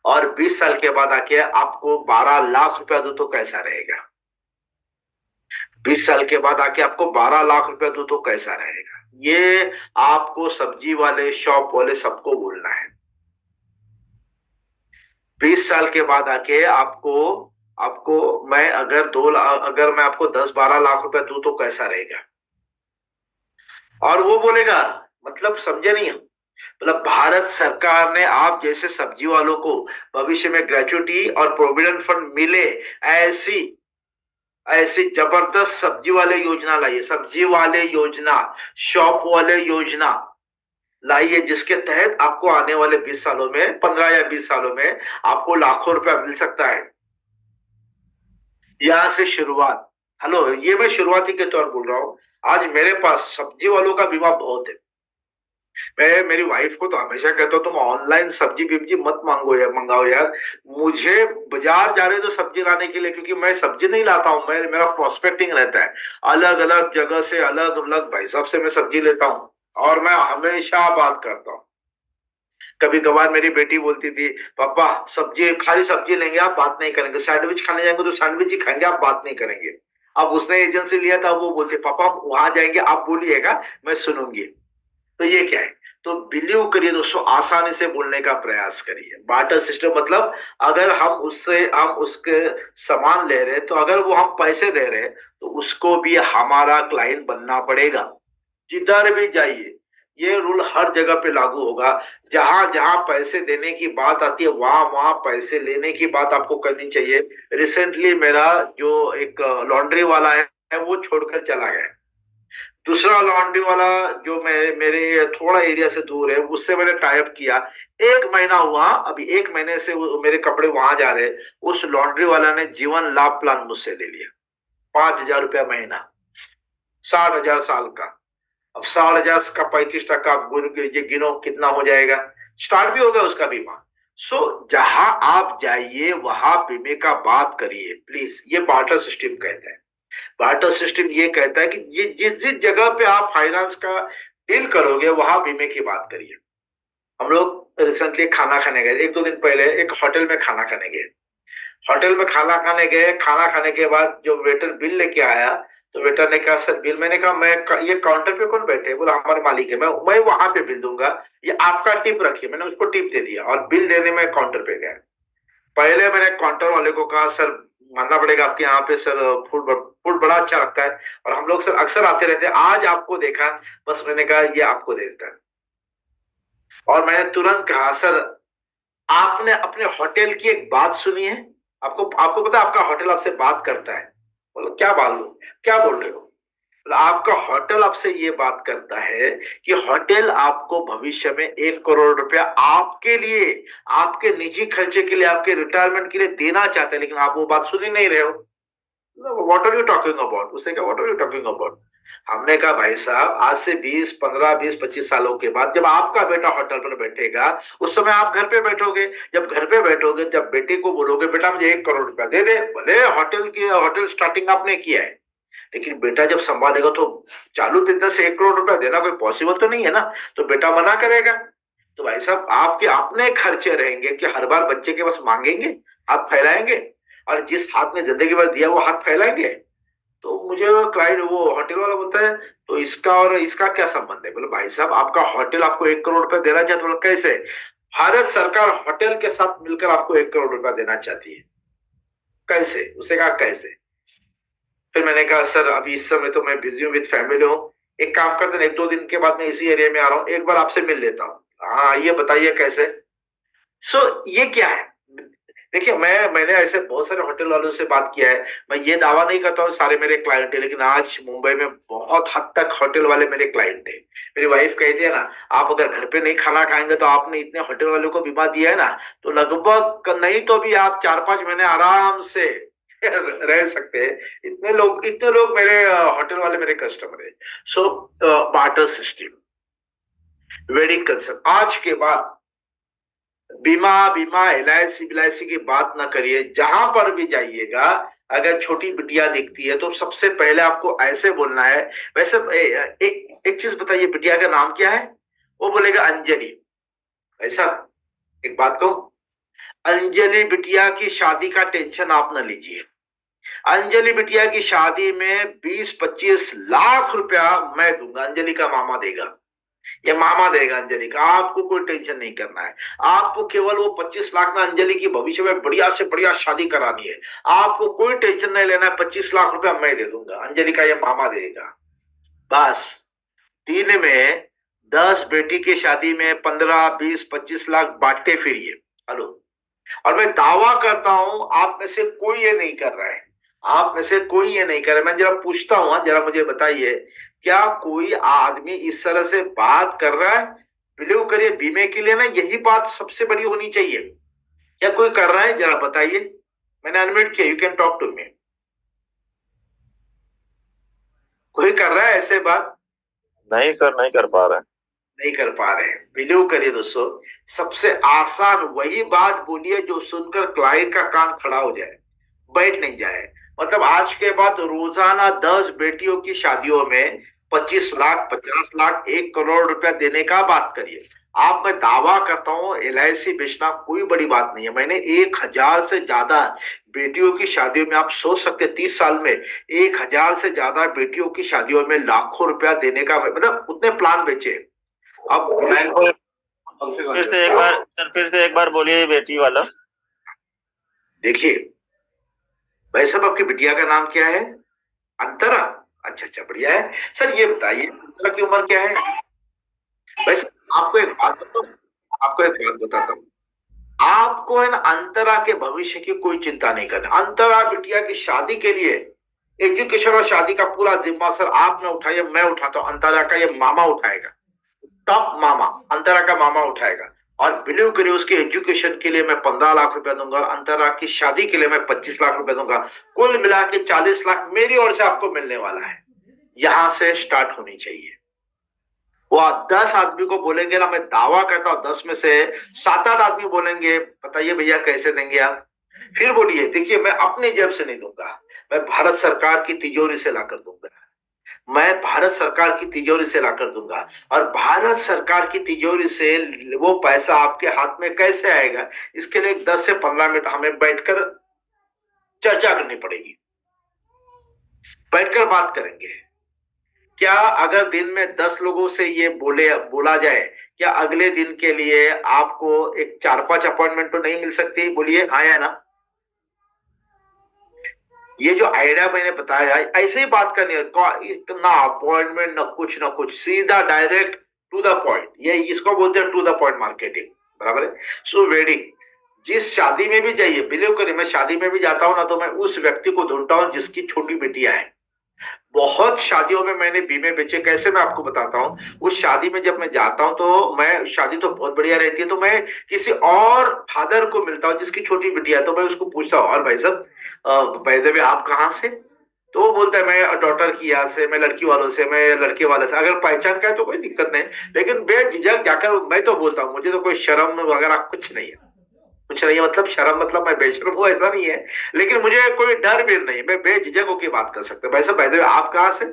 Speaker 1: और 20 साल के बाद आके आपको 12 लाख रुपया दो तो कैसा रहेगा? 20 साल के बाद आके आपको 12 लाख रुपया दो तो कैसा रहेगा? ये आपको सब्जी वाले, शॉप वाले सबको बोलना है। 20 साल के बाद आके आपको आपको मैं अगर अगर मैं आपको 10-12 लाख रुपया दूं तो कैसा रहेगा? और वो बोलेगा, मतलब समझे नहीं हम? मतलब भारत सरकार ने आप जैसे सब्जी वालों को भविष्य में ग्रेचुइटी और प्रोविडेंट फंड मिले, ऐसी ऐसी जबरदस्त सब्जी वाले योजना लाई है। सब्जी वाले योजना, शॉप वाले योजना लाई है, जिसके तहत आपको आने वाले 20 सालों में, 15 या 20 सालों में आपको लाखों रुपया मिल सकता है। यहां से शुरुआत। हेलो, ये मैं शुरुआती के तौर बोल रहा हूं। आज मेरे पास सब्जी वालों का बीमा बहुत है। मैं मेरी वाइफ को तो हमेशा कहता हूँ तुम ऑनलाइन सब्जी बिब्जी मत मांगो यार, मंगाओ यार। मुझे बाजार जा रहे तो सब्जी लाने के लिए, क्योंकि मैं सब्जी नहीं लाता हूँ, मैं मेरा प्रोस्पेक्टिंग रहता है। अलग अलग जगह से अलग अलग भाई साहब से मैं सब्जी लेता हूँ, और मैं हमेशा बात करता हूँ। कभी कभार मेरी बेटी बोलती थी पापा सब्जी, खाली सब्जी लेंगे आप बात नहीं करेंगे, सैंडविच खाने जाएंगे तो सैंडविच ही खाएंगे आप बात नहीं करेंगे। अब उसने एजेंसी लिया था, वो बोलती पापा वहां जाएंगे आप बोलिएगा मैं सुनूंगी। तो ये क्या है? तो बिलीव करिए दोस्तों, आसानी से बोलने का प्रयास करिए। बार्टर सिस्टम मतलब अगर हम उसके सामान ले रहे हैं, तो अगर वो हम पैसे दे रहे हैं तो उसको भी हमारा क्लाइंट बनना पड़ेगा। जिधर भी जाइए ये रूल हर जगह पे लागू होगा। जहां जहां पैसे देने की बात आती है वहां वहां पैसे लेने की बात आपको करनी चाहिए। रिसेंटली मेरा जो एक लॉन्ड्री वाला है वो छोड़कर चला गया। दूसरा लॉन्ड्री वाला जो मेरे थोड़ा एरिया से दूर है, उससे मैंने टाई अप किया। 1 महीना हुआ, अभी 1 महीने से मेरे कपड़े वहां जा रहे। उस लॉन्ड्री वाला ने जीवन लाभ प्लान मुझसे ले लिया, 5,000 रुपया महीना, 60,000 साल का। अब 60,000 का 35% आप ये गिनो कितना हो जाएगा। स्टार्ट भी हो गया उसका बीमा। जहां आप जाइए वहां बीमे का बात करिए प्लीज। ये बार्टर सिस्टम कहता है। बार्टर सिस्टम ये कहता है कि जिस जिस जगह पे आप फाइनेंस का डील करोगे वहां बीमे की बात करिए। हम लोग रिसेंटली खाना खाने गए, 1-2 दिन पहले एक होटल में खाना खाने गए। होटल में खाना खाने गए, खाना खाने के बाद जो वेटर बिल लेके आया, तो वेटर ने कहा सर बिल। मैंने कहा मैं ये काउंटर पे कौन बैठे? बोला हमारे मालिक है, मैं वहां पे बिल दूंगा, ये आपका टिप रखिए। मैंने उसको टिप दे दिया और बिल देने में काउंटर पे गया। पहले मैंने काउंटर वाले को कहा सर मानना पड़ेगा आपके यहाँ पे सर फूड फूड बड़ा अच्छा लगता है, और हम लोग सर अक्सर आते रहते हैं, आज आपको देखा बस मैंने कहा ये आपको दे देता है। और मैंने तुरंत कहा सर आपने अपने होटल की एक बात सुनी है? आपको आपको पता है आपका होटल आपसे बात करता है। बोलो क्या बोल रहे हो? बोला, आपका होटल आपसे ये बात करता है कि होटल आपको भविष्य में 1 करोड़ रुपया आपके लिए, आपके निजी खर्चे के लिए, आपके रिटायरमेंट के लिए देना चाहते हैं, लेकिन आप वो बात सुन ही नहीं रहे हो। What are you talking about? उसे क्या what are you talking about? हमने कहा भाई साहब आज से 20 15 20 25 सालों के बाद जब आपका बेटा होटल पर बैठेगा, उस समय आप घर पे बैठोगे। जब घर पे बैठोगे, जब बेटे को बोलोगे बेटा मुझे 1 करोड़ रुपया दे दे, भले होटल स्टार्टिंग आपने किया है, लेकिन बेटा जब संभालेगा तो चालू बिजनेस से 1 करोड़ रुपया देना कोई पॉसिबल तो नहीं है ना। तो बेटा मना करेगा। तो भाई साहब आपके अपने खर्चे रहेंगे कि हर बार बच्चे के पास मांगेंगे, हाथ फैलाएंगे, और जिस हाथ में जिंदगी भर दिया वो हाथ फैलाएंगे। तो मुझे क्लाइंट वो होटल वाला बोलता है तो इसका और इसका क्या संबंध है? बोले भाई साहब आपका होटल आपको 1 करोड़ रुपया देना चाहता है। बोले कैसे? भारत सरकार होटल के साथ मिलकर आपको 1 करोड़ रुपया देना चाहती है। कैसे? उसे कहा कैसे? फिर मैंने कहा सर अभी इस समय तो मैं बिजी हूँ, विद फैमिली हूँ, एक काम करते हैं 1 2 दिन के बाद मैं इसी एरिया में आ रहा हूँ, एक बार आपसे मिल लेता हूँ। हाँ आइए बताइए कैसे। ये क्या है? देखिए मैंने ऐसे बहुत सारे होटल वालों से बात किया है। मैं ये दावा नहीं करता हूँ सारे मेरे क्लाइंट है, लेकिन आज मुंबई में बहुत हद तक होटल वाले मेरे क्लाइंट है। मेरी वाइफ कहती है ना, आप अगर घर पे नहीं खाना खाएंगे तो आपने इतने होटल वालों को बीमा दिया है ना, तो लगभग नहीं तो भी आप 4 5 महीने आराम से रह सकते हैं। इतने लोग मेरे होटल वाले मेरे कस्टमर है। सो बार्टर सिस्टम वेरी कंसर्न। आज के बाद बीमा बीमा LIC की बात ना करिए। जहां पर भी जाइएगा, अगर छोटी बिटिया दिखती है तो सबसे पहले आपको ऐसे बोलना है। वैसे एक चीज बताइए, बिटिया का नाम क्या है? वो बोलेगा अंजलि। ऐसा एक बात कहूं, अंजलि बिटिया की शादी का टेंशन आप ना लीजिए। अंजलि बिटिया की शादी में 20 25 लाख रुपया मैं दूंगा, अंजलि का मामा देगा, ये मामा देगा अंजलि का। आपको कोई टेंशन नहीं करना है। आपको केवल वो 25 लाख में अंजलि की भविष्य में बढ़िया से बढ़िया शादी करानी है। आपको कोई टेंशन नहीं लेना है। 25 लाख रुपया मैं दे दूंगा, अंजलि का ये मामा देगा। बस दिन में 10 बेटी की शादी में 15 20 25 लाख बांटते फिरिए। हेलो। और मैं दावा करता हूं आप में से कोई ये नहीं कर रहा है। आप में से कोई ये नहीं कर रहा। मैं जरा पूछता हूं, जरा मुझे बताइए, क्या कोई आदमी इस तरह से बात कर रहा है? बिलीव करिए बीमे के लिए ना यही बात सबसे बड़ी होनी चाहिए। क्या कोई कर रहा है? जरा बताइए। मैंने अनम्यूट किया, you can talk to me. कोई कर रहा है ऐसे बात?
Speaker 2: नहीं सर, नहीं कर पा रहे।
Speaker 1: नहीं कर पा रहे हैं। बिलीव करिए दोस्तों, सबसे आसान वही बात बोलिए जो सुनकर क्लाइंट का कान खड़ा हो जाए, बैठ नहीं जाए। मतलब आज के बाद रोजाना 10 बेटियों की शादियों में 25 लाख 50 लाख 1 करोड़ रुपया देने का बात करिए। आप मैं दावा करता हूं LIC बेचना कोई बड़ी बात नहीं है। मैंने 1000 से ज्यादा बेटियों की शादियों में, आप सोच सकते 30 साल में 1000 से ज्यादा बेटियों की शादियों में लाखों रुपया देने का, मतलब उतने प्लान बेचे। अब
Speaker 2: फिर से एक बार बोलिए बेटी वाला।
Speaker 1: देखिए भाई साहब, आपकी बिटिया का नाम क्या है? अंतरा। अच्छा बढ़िया है। सर ये बताइए अंतरा की उम्र क्या है? वैसे आपको एक बात बताता हूँ। आपको है ना अंतरा के भविष्य की कोई चिंता नहीं करनी। अंतरा बिटिया की शादी के लिए एजुकेशन और शादी का पूरा जिम्मा सर आप ना उठाइए, मैं उठाता हूँ। अंतरा का ये मामा उठाएगा, टॉप मामा, अंतरा का मामा उठाएगा। और बिलीव करिए उसके एजुकेशन के लिए मैं 15 लाख रुपया दूंगा, और अंतरा की शादी के लिए मैं 25 लाख रुपया दूंगा। कुल मिला के 40 लाख मेरी ओर से आपको मिलने वाला है। यहां से स्टार्ट होनी चाहिए। वो 10 आदमी को बोलेंगे ना, मैं दावा करता हूं 10 में से 7 8 आदमी बोलेंगे बताइए भैया कैसे देंगे आप? फिर बोलिए, देखिए मैं अपनी जेब से नहीं दूंगा, मैं भारत सरकार की तिजोरी से लाकर दूंगा। मैं भारत सरकार की तिजोरी से लाकर दूंगा। और भारत सरकार की तिजोरी से वो पैसा आपके हाथ में कैसे आएगा, इसके लिए 10 से 15 मिनट हमें बैठकर चर्चा करनी पड़ेगी। बैठकर बात करेंगे। क्या अगर दिन में 10 लोगों से ये बोला जाए, क्या अगले दिन के लिए आपको एक 4 5 अपॉइंटमेंट तो नहीं मिल सकती? बोलिए हाँ या ना। ये जो आइडिया मैंने बताया ऐसे ही बात करनी है, ना अपॉइंटमेंट ना कुछ, सीधा डायरेक्ट टू द पॉइंट। ये इसको बोलते हैं टू द पॉइंट मार्केटिंग, बराबर है। सो वेडिंग, जिस शादी में भी जाइए, बिलीव करिए मैं शादी में भी जाता हूं ना तो मैं उस व्यक्ति को ढूंढता हूं जिसकी छोटी बेटियां हैं। बहुत शादियों में मैंने बीमे बेचे। कैसे? मैं आपको बताता हूँ। उस शादी में जब मैं जाता हूँ तो मैं, शादी तो बहुत बढ़िया रहती है, तो मैं किसी और फादर को मिलता हूँ जिसकी छोटी बिटिया है। तो मैं उसको पूछता हूँ और भाई साहब बाय द वे आप कहाँ से? तो वो बोलता है मैं डॉटर की यहाँ से, मैं लड़की वालों से, मैं लड़के वाले से, अगर पहचान का है तो कोई दिक्कत नहीं। लेकिन बेझिझक जाकर मैं तो बोलता हूँ, मुझे तो कोई शर्म वगैरह कुछ नहीं है, कुछ नहीं है। मतलब शर्म मतलब मैं बेशर्म हूँ ऐसा नहीं है, लेकिन मुझे कोई डर भी नहीं, मैं बेझिझक होकर बात कर सकता हूँ। वैसे भाई आप कहाँ से?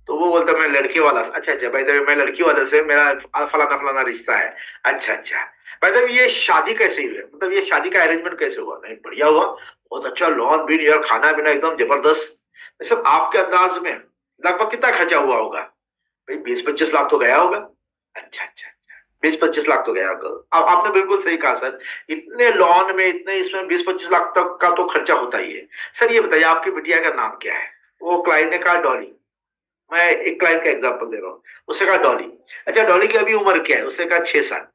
Speaker 1: तो वो बोलता है मैं लड़के वाला से। अच्छा अच्छा भाई, मैं लड़की वाले से, मेरा फलाना फलाना रिश्ता है। अच्छा अच्छा भाई, ये शादी कैसे हुई है, मतलब ये शादी का अरेंजमेंट कैसे हुआ? नहीं बढ़िया हुआ, बहुत अच्छा, लॉन भी यार, खाना पीना एकदम जबरदस्त। सब आपके अंदाज में लगभग कितना खर्चा हुआ होगा? भाई 20-25 लाख तो गया होगा। अच्छा अच्छा, 20-25 लाख तो गया होगा। अब आपने बिल्कुल सही कहा सर, इतने लॉन में, इतने इसमें 20-25 लाख तक का तो खर्चा होता ही है। सर ये बताइए आपकी बिटिया का नाम क्या है? वो क्लाइंट ने कहा डॉली। मैं एक क्लाइंट का एग्जांपल दे रहा हूँ, उसने कहा डॉली। अच्छा डॉली की अभी उम्र क्या है? उसने कहा 6 साल।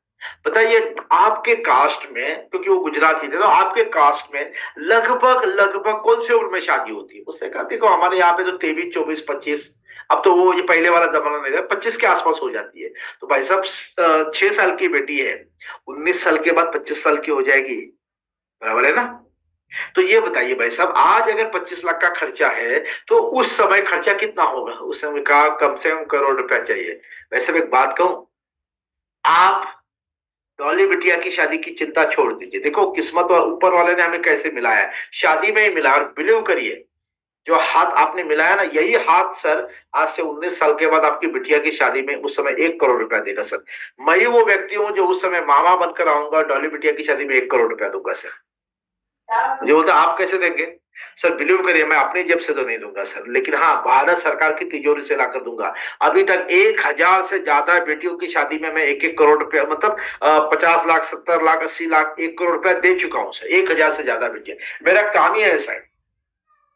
Speaker 1: बताइए आपके कास्ट में, क्योंकि वो गुजराती थे, तो आपके कास्ट में लगभग लगभग कौन से उम्र में शादी होती है? उसने कहा देखो हमारे यहाँ पे तो 23, 24, 25, अब तो वो ये पहले वाला जमाना नहीं रहा, 25 के आसपास हो जाती है। तो भाई साहब 6 साल की बेटी है, 19 साल के बाद 25 साल की हो जाएगी, बराबर है ना? तो ये बताइए भाई साहब, आज अगर 25 लाख का खर्चा है तो उस समय खर्चा कितना होगा? उस समय का कम से कम करोड़ रुपया चाहिए। वैसे मैं एक बात कहूं, आप डॉली बिटिया की शादी की चिंता छोड़ दीजिए, देखो किस्मत और ऊपर वाले ने हमें कैसे मिलाया है, शादी में ही मिला। और बिलीव करिए, जो हाथ आपने मिलाया ना, यही हाथ सर आज से 19 साल के बाद आपकी बिटिया की शादी में उस समय 1 करोड़ रुपया देगा सर। मैं ही वो व्यक्ति हूं जो उस समय मामा बनकर आऊंगा, डॉली बिटिया की शादी में 1 करोड़ रुपया दूंगा सर। मुझे बोलता आप कैसे देंगे? सर बिलीव करिए, मैं अपनी जेब से तो नहीं दूंगा सर, लेकिन हाँ भारत सरकार की तिजोरी से लाकर दूंगा। अभी तक 1,000 से ज्यादा बेटियों की शादी में मैं 1-1 करोड़ रुपया, मतलब 50 लाख, 70 लाख, 80 लाख, 1 करोड़ रुपया दे चुका हूं सर। 1,000 से ज्यादा बेटियां, मेरा काम ही है ऐसा है।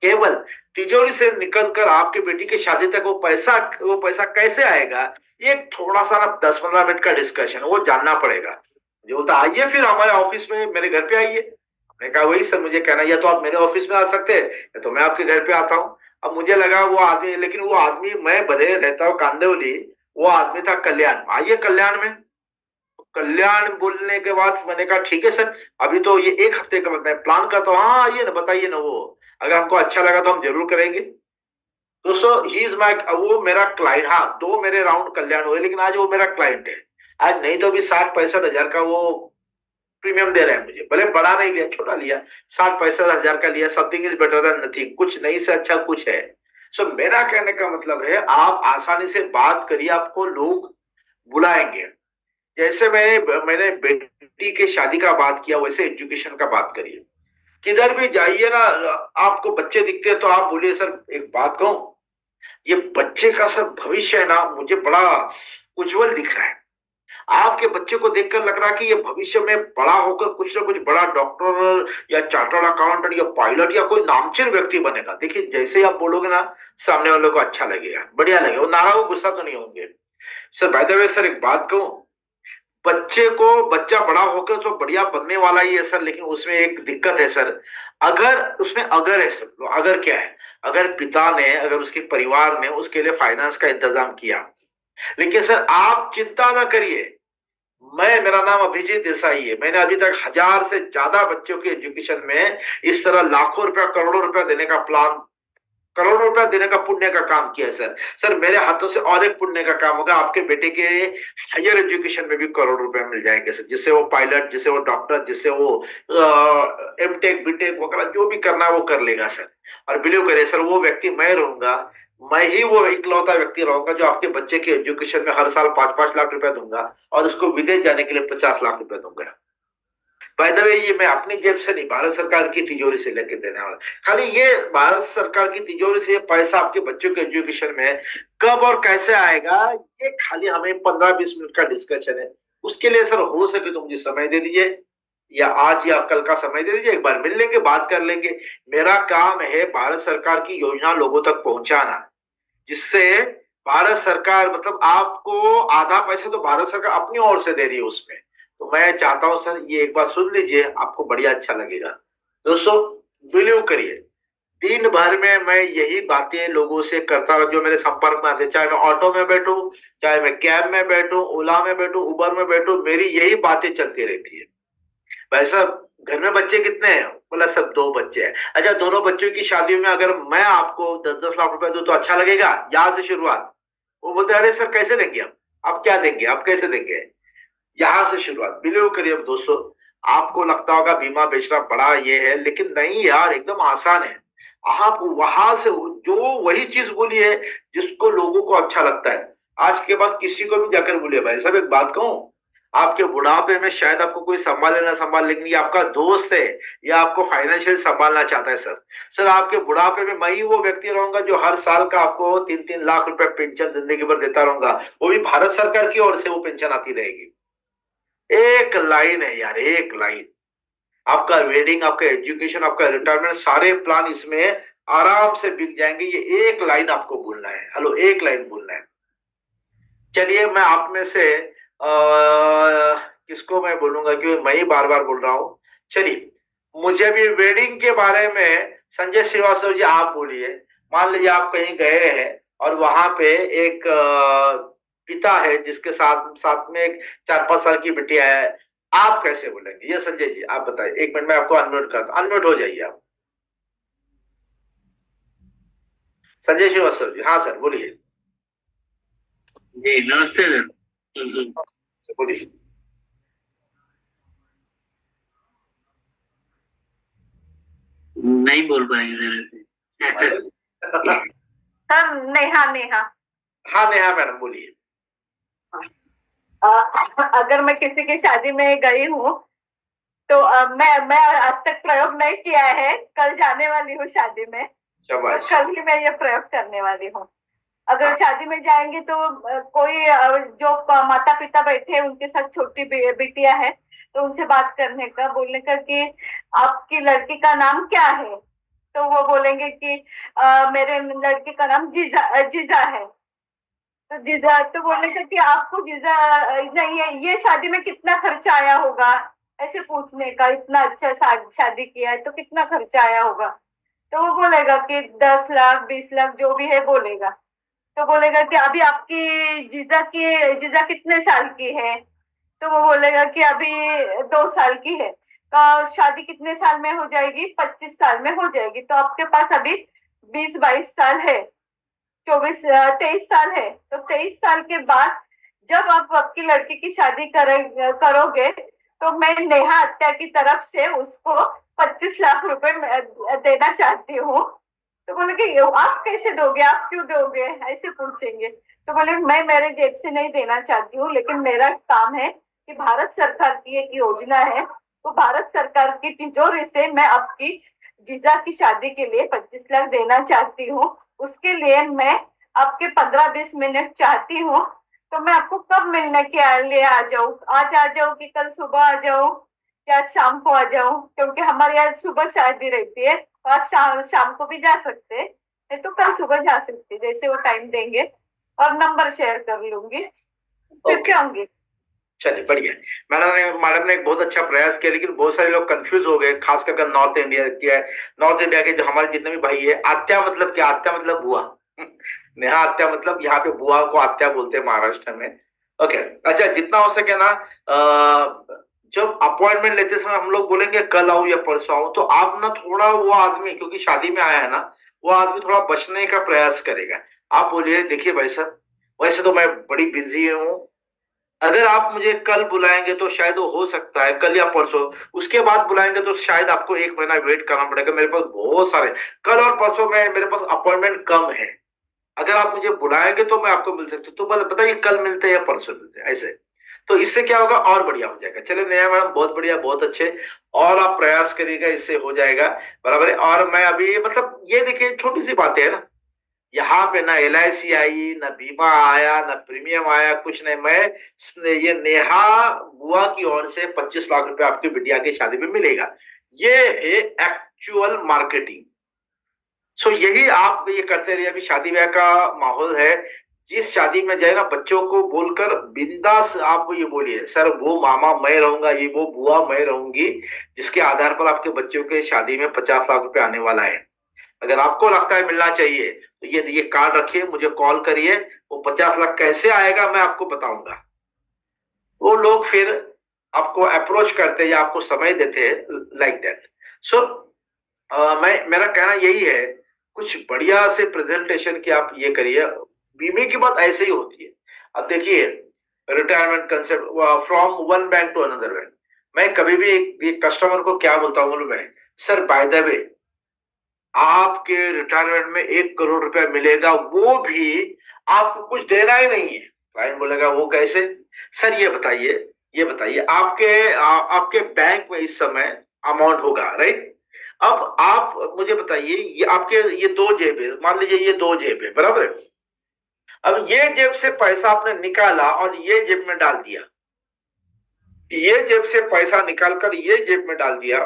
Speaker 1: केवल तिजोरी से निकलकर आपकी बेटी की शादी तक वो पैसा कैसे आएगा, ये थोड़ा सा ना 10-15 मिनट का डिस्कशन, वो जानना पड़ेगा। मुझे बोलता आइए फिर हमारे ऑफिस में, मेरे घर पे आइए। मैंने कहा वही सर मुझे कहना, या तो आप मेरे ऑफिस में आ सकते हैं या तो मैं आपके घर पे आता हूँ। अब मुझे लगा वो आदमी, लेकिन वो आदमी, मैं भले रहता हूँ कांदिवली, वो आदमी था कल्याण। आइए कल्याण में। कल्याण बोलने के बाद मैंने कहा ठीक है सर, अभी तो ये 1 हफ्ते का मैं प्लान करता हूँ। हाँ आइए ना, बताइए ना, वो अगर हमको अच्छा लगा तो हम जरूर करेंगे। दोस्तों ही इज माई, वो मेरा क्लाइंट। हाँ 2 मेरे राउंड कल्याण हुए, लेकिन आज वो मेरा क्लाइंट है। आज नहीं तो भी 60-65 हजार का वो प्रीमियम दे रहे हैं मुझे, भले बड़ा नहीं लिया, छोटा लिया, 60-65 हजार का लिया। Something is better than nothing, कुछ नहीं से अच्छा कुछ है। सो मेरा कहने का मतलब है, आप आसानी से बात करिए, आपको लोग बुलाएंगे। जैसे मैंने बेटी के शादी का बात किया, वैसे एजुकेशन का बात करिए। किधर भी जाइए ना, आपको बच्चे दिखते हैं तो आप बोलिए सर एक बात कहूं, ये बच्चे का सर भविष्य है ना, मुझे बड़ा उज्जवल दिख रहा है। आपके बच्चे को देखकर लग रहा कि ये भविष्य में बड़ा होकर कुछ ना कुछ बड़ा डॉक्टर या चार्टर्ड अकाउंटेंट या पायलट या कोई नामचीन व्यक्ति बनेगा। देखिए जैसे ही आप बोलोगे ना, सामने वालों को अच्छा लगेगा, बढ़िया लगेगा, वो नाराज हो, गुस्सा तो नहीं होंगे। Sir by the way sir एक बात कहूं, बच्चा बड़ा होकर तो बढ़िया बनने वाला ही है सर, लेकिन उसमें एक दिक्कत है सर। अगर उसमें अगर है सर, तो अगर क्या है, अगर पिता ने, अगर उसके परिवार ने उसके लिए फाइनेंस का इंतजाम किया। लेकिन सर आप चिंता ना करिए, मेरा नाम अभिजीत देसाई है, मैंने अभी तक 1,000 से ज्यादा बच्चों के एजुकेशन में इस तरह लाखों रुपया, करोड़ों रुपया देने का प्लान, करोड़ों रुपया देने का पुण्य का काम किया है सर। सर मेरे हाथों से और एक पुण्य का काम होगा, आपके बेटे के हायर एजुकेशन में भी करोड़ रुपए मिल जाएंगे सर, जिससे वो पायलट, जिससे वो डॉक्टर, जिससे वो एमटेक बीटेक वगैरह जो भी करना है वो कर लेगा सर। और बिलीव करिए सर, वो व्यक्ति मैं रहूंगा, मैं ही वो इकलौता व्यक्ति रहूंगा जो आपके बच्चे के एजुकेशन में हर साल 5-5 लाख रुपया दूंगा, और उसको विदेश जाने के लिए 50 लाख रुपया दूंगा। बाय द वे ये मैं अपनी जेब से नहीं, भारत सरकार की तिजोरी से लेके देने वाला। खाली ये भारत सरकार की तिजोरी से ये पैसा आपके बच्चों के एजुकेशन में कब और कैसे आएगा, ये खाली हमें 15-20 मिनट का डिस्कशन है। उसके लिए सर हो सके तो मुझे समय दे दीजिए, या आज या कल का समय दे दीजिए, एक बार मिल लेंगे, बात कर लेंगे। मेरा काम है भारत सरकार की योजना लोगों तक पहुंचाना, जिससे भारत सरकार, मतलब आपको आधा पैसा तो भारत सरकार अपनी ओर से दे रही है उसमें। तो मैं चाहता हूं सर ये एक बार सुन लीजिए, आपको बढ़िया अच्छा लगेगा। दोस्तों बिलीव करिए, दिन भर में मैं यही बातें लोगों से करता रहा जो मेरे संपर्क में आते, चाहे मैं ऑटो में बैठूं, चाहे मैं कैब में बैठूं, ओला में बैठूं, उबर में बैठूं, मेरी यही बातें चलती रहती है। भाई साहब घर में बच्चे कितने हैं? बोला सब 2 बच्चे हैं। अच्छा, दोनों बच्चों की शादी में अगर मैं आपको 10-10 लाख रुपए दूं तो अच्छा लगेगा? यहां से शुरुआत। वो बोलते अरे सर कैसे देंगे हम, आप क्या देंगे, आप कैसे देंगे? यहां से शुरुआत। बिलीव करिए दोस्तों, आपको लगता होगा बीमा बेचना बड़ा ये है, लेकिन नहीं यार, एकदम आसान है। आप वहां से जो वही चीज बोलिए जिसको लोगों को अच्छा लगता है। आज के बाद किसी को भी जाकर बोलिए भाई साहब एक बात कहूं, आपके बुढ़ापे में शायद आपको कोई संभाले ना संभाल, लेकिन ये आपका दोस्त है या आपको फाइनेंशियल संभालना चाहता है। सर सर आपके बुढ़ापे में मैं ही वो व्यक्ति रहूंगा जो हर साल का आपको 3-3 लाख रुपए पेंशन जिंदगी भर देता रहूंगा, वो भी भारत सरकार की ओर से वो पेंशन आती रहेगी। एक लाइन है यार, एक लाइन। आपका वेडिंग, आपका एजुकेशन, आपका रिटायरमेंट, सारे प्लान इसमें आराम से बिक जाएंगे। ये एक लाइन आपको बोलना है। हेलो, एक लाइन बोलना है। चलिए मैं आप में से किसको मैं बोलूंगा, क्योंकि मैं ही बार बार बोल रहा हूं। चलिए, मुझे भी वेडिंग के बारे में संजय श्रीवास्तव जी आप बोलिए। मान लीजिए आप कहीं गए हैं और वहां पे एक पिता है जिसके साथ साथ में एक 4-5 साल की बिटिया है, आप कैसे बोलेंगे? ये संजय जी आप बताइए। 1 मिनट में आपको अनम्यूट करता हूं, अनम्यूट हो जाइए आप। संजय श्रीवास्तव जी, हाँ सर बोलिए।
Speaker 3: जी नमस्ते सर।
Speaker 1: बोलिए।
Speaker 3: नहीं बोल पाएंगे सर।
Speaker 4: सर नेहा नेहा।
Speaker 1: हाँ नेहा मैडम बोलिए।
Speaker 4: अगर मैं किसी की शादी में गई हूँ तो मैं आज तक प्रयोग नहीं किया है, कल जाने वाली हूँ शादी में, तो
Speaker 1: शाबाश।
Speaker 4: कल ही मैं ये प्रयोग करने वाली हूँ। अगर शादी में जाएंगे तो कोई जो माता पिता बैठे हैं उनके साथ छोटी बिटिया है, तो उनसे बात करने का, बोलने का कि आपकी लड़की का नाम क्या है, तो वो बोलेंगे कि मेरे लड़की का नाम जीजा जीजा है। तो जीजा तो बोलने का कि आपको जीजा नहीं है, ये शादी में कितना खर्चा आया होगा, ऐसे पूछने का। इतना अच्छा शादी किया है तो कितना खर्चा आया होगा, तो वो बोलेगा कि 10 लाख 20 लाख जो भी है बोलेगा। तो बोलेगा कि अभी आपकी जीजा कितने साल की है, तो वो बोलेगा कि अभी 2 साल की है। तो शादी कितने साल में हो जाएगी? 25 साल में हो जाएगी। तो आपके पास अभी 20-22 साल है, 23 साल है। तो 23 साल के बाद जब आप आपकी लड़की की शादी करोगे तो मैं नेहा हत्या की तरफ से उसको 25 लाख रुपए देना चाहती हूँ। तो बोले कि आप कैसे दोगे, आप क्यों दोगे, ऐसे पूछेंगे। तो बोले मैं मेरे जेब से नहीं देना चाहती हूँ, लेकिन मेरा काम है कि भारत सरकार की एक योजना है, तो भारत सरकार की तिजोरी से मैं आपकी जीजा की शादी के लिए 25 लाख देना चाहती हूँ। उसके लिए मैं आपके 15-20 मिनट चाहती हूँ। तो मैं आपको कब मिलने के लिए आ जाऊँ? आज आ जाऊँ कि कल सुबह आ जाऊँ या शाम को आ जाऊँ? क्योंकि हमारे यहाँ सुबह शादी रहती है, तो आज शाम को भी जा सकते हैं, नहीं तो कल सुबह जा सकते, जैसे वो टाइम देंगे। और नंबर शेयर कर लूंगी, फिर क्या होंगे।
Speaker 1: चलिए बढ़िया। मैडम ने एक बहुत अच्छा प्रयास किया, लेकिन बहुत सारे लोग कंफ्यूज हो गए, खास करके नॉर्थ इंडिया के, नॉर्थ इंडिया के जो हमारे जितने भी भाई है। आत्या मतलब क्या? आत्या मतलब बुआ। नेहा आत्या मतलब यहाँ पे बुआ को आत्या बोलते हैं महाराष्ट्र में। ओके, अच्छा जितना हो सके ना, जब अपॉइंटमेंट लेते समय हम लोग बोलेंगे कल आऊं या परसों आऊं, तो आप ना थोड़ा वो आदमी, क्योंकि शादी में आया है ना, वो आदमी थोड़ा बचने का प्रयास करेगा। आप बोलिए देखिए भाई साहब, वैसे तो मैं बड़ी बिजी हूँ, अगर आप मुझे कल बुलाएंगे तो शायद वो हो सकता है कल या परसों, उसके बाद बुलाएंगे तो शायद आपको 1 महीना वेट करना पड़ेगा। मेरे पास बहुत सारे कल और परसों में मेरे पास अपॉइंटमेंट कम है, अगर आप मुझे बुलाएंगे तो मैं आपको मिल सकती हूँ। तो बताइए कल मिलते हैं या परसों मिलते हैं, ऐसे तो इससे क्या होगा और बढ़िया हो जाएगा। चलिए नेहा मैडम बहुत बढ़िया, बहुत अच्छे, और आप प्रयास करिएगा, इससे हो जाएगा बराबर है। और मैं अभी मतलब ये देखिए छोटी सी बातें है ना, यहाँ पे ना LIC आई, ना बीमा आया, ना प्रीमियम आया, कुछ नहीं। मैं ये नेहा बुआ की ओर से 25 लाख रुपए आपकी बिटिया की शादी में मिलेगा, ये है एक्चुअल मार्केटिंग। सो यही आप ये करते रहिए। अभी शादी ब्याह का माहौल है, जिस शादी में जाए ना बच्चों को बोलकर बिंदास आप ये बोलिए सर वो मामा मैं रहूंगा, ये वो बुआ मैं रहूंगी, जिसके आधार पर आपके बच्चों के शादी में 50 लाख रुपए आने वाला है। अगर आपको लगता है मिलना चाहिए तो ये कार्ड रखिए, मुझे कॉल करिए। वो 50 लाख कैसे आएगा मैं आपको बताऊंगा। वो लोग फिर आपको अप्रोच करते या आपको समय देते हैं लाइक दैट। सो मेरा कहना यही है, कुछ बढ़िया से प्रेजेंटेशन की आप ये करिए। बीमे की बात ऐसे ही होती है। अब देखिए, retirement concept from one bank to another bank. मैं कभी भी एक कस्टमर को क्या बोलता हूँ, मैं सर बाय द वे आपके रिटायरमेंट में 1 करोड़ रुपया मिलेगा, वो भी आपको कुछ देना ही नहीं है। क्लाइंट बोलेगा वो कैसे? सर ये बताइए आपके बैंक में इस समय अमाउंट होगा, राइट? अब आप मुझे बताइए, ये आपके ये 2 जेब है, मान लीजिए ये 2 जेब है, बराबर है? अब ये जेब से पैसा आपने निकाला और ये जेब में डाल दिया, ये जेब से पैसा निकालकर ये जेब में डाल दिया,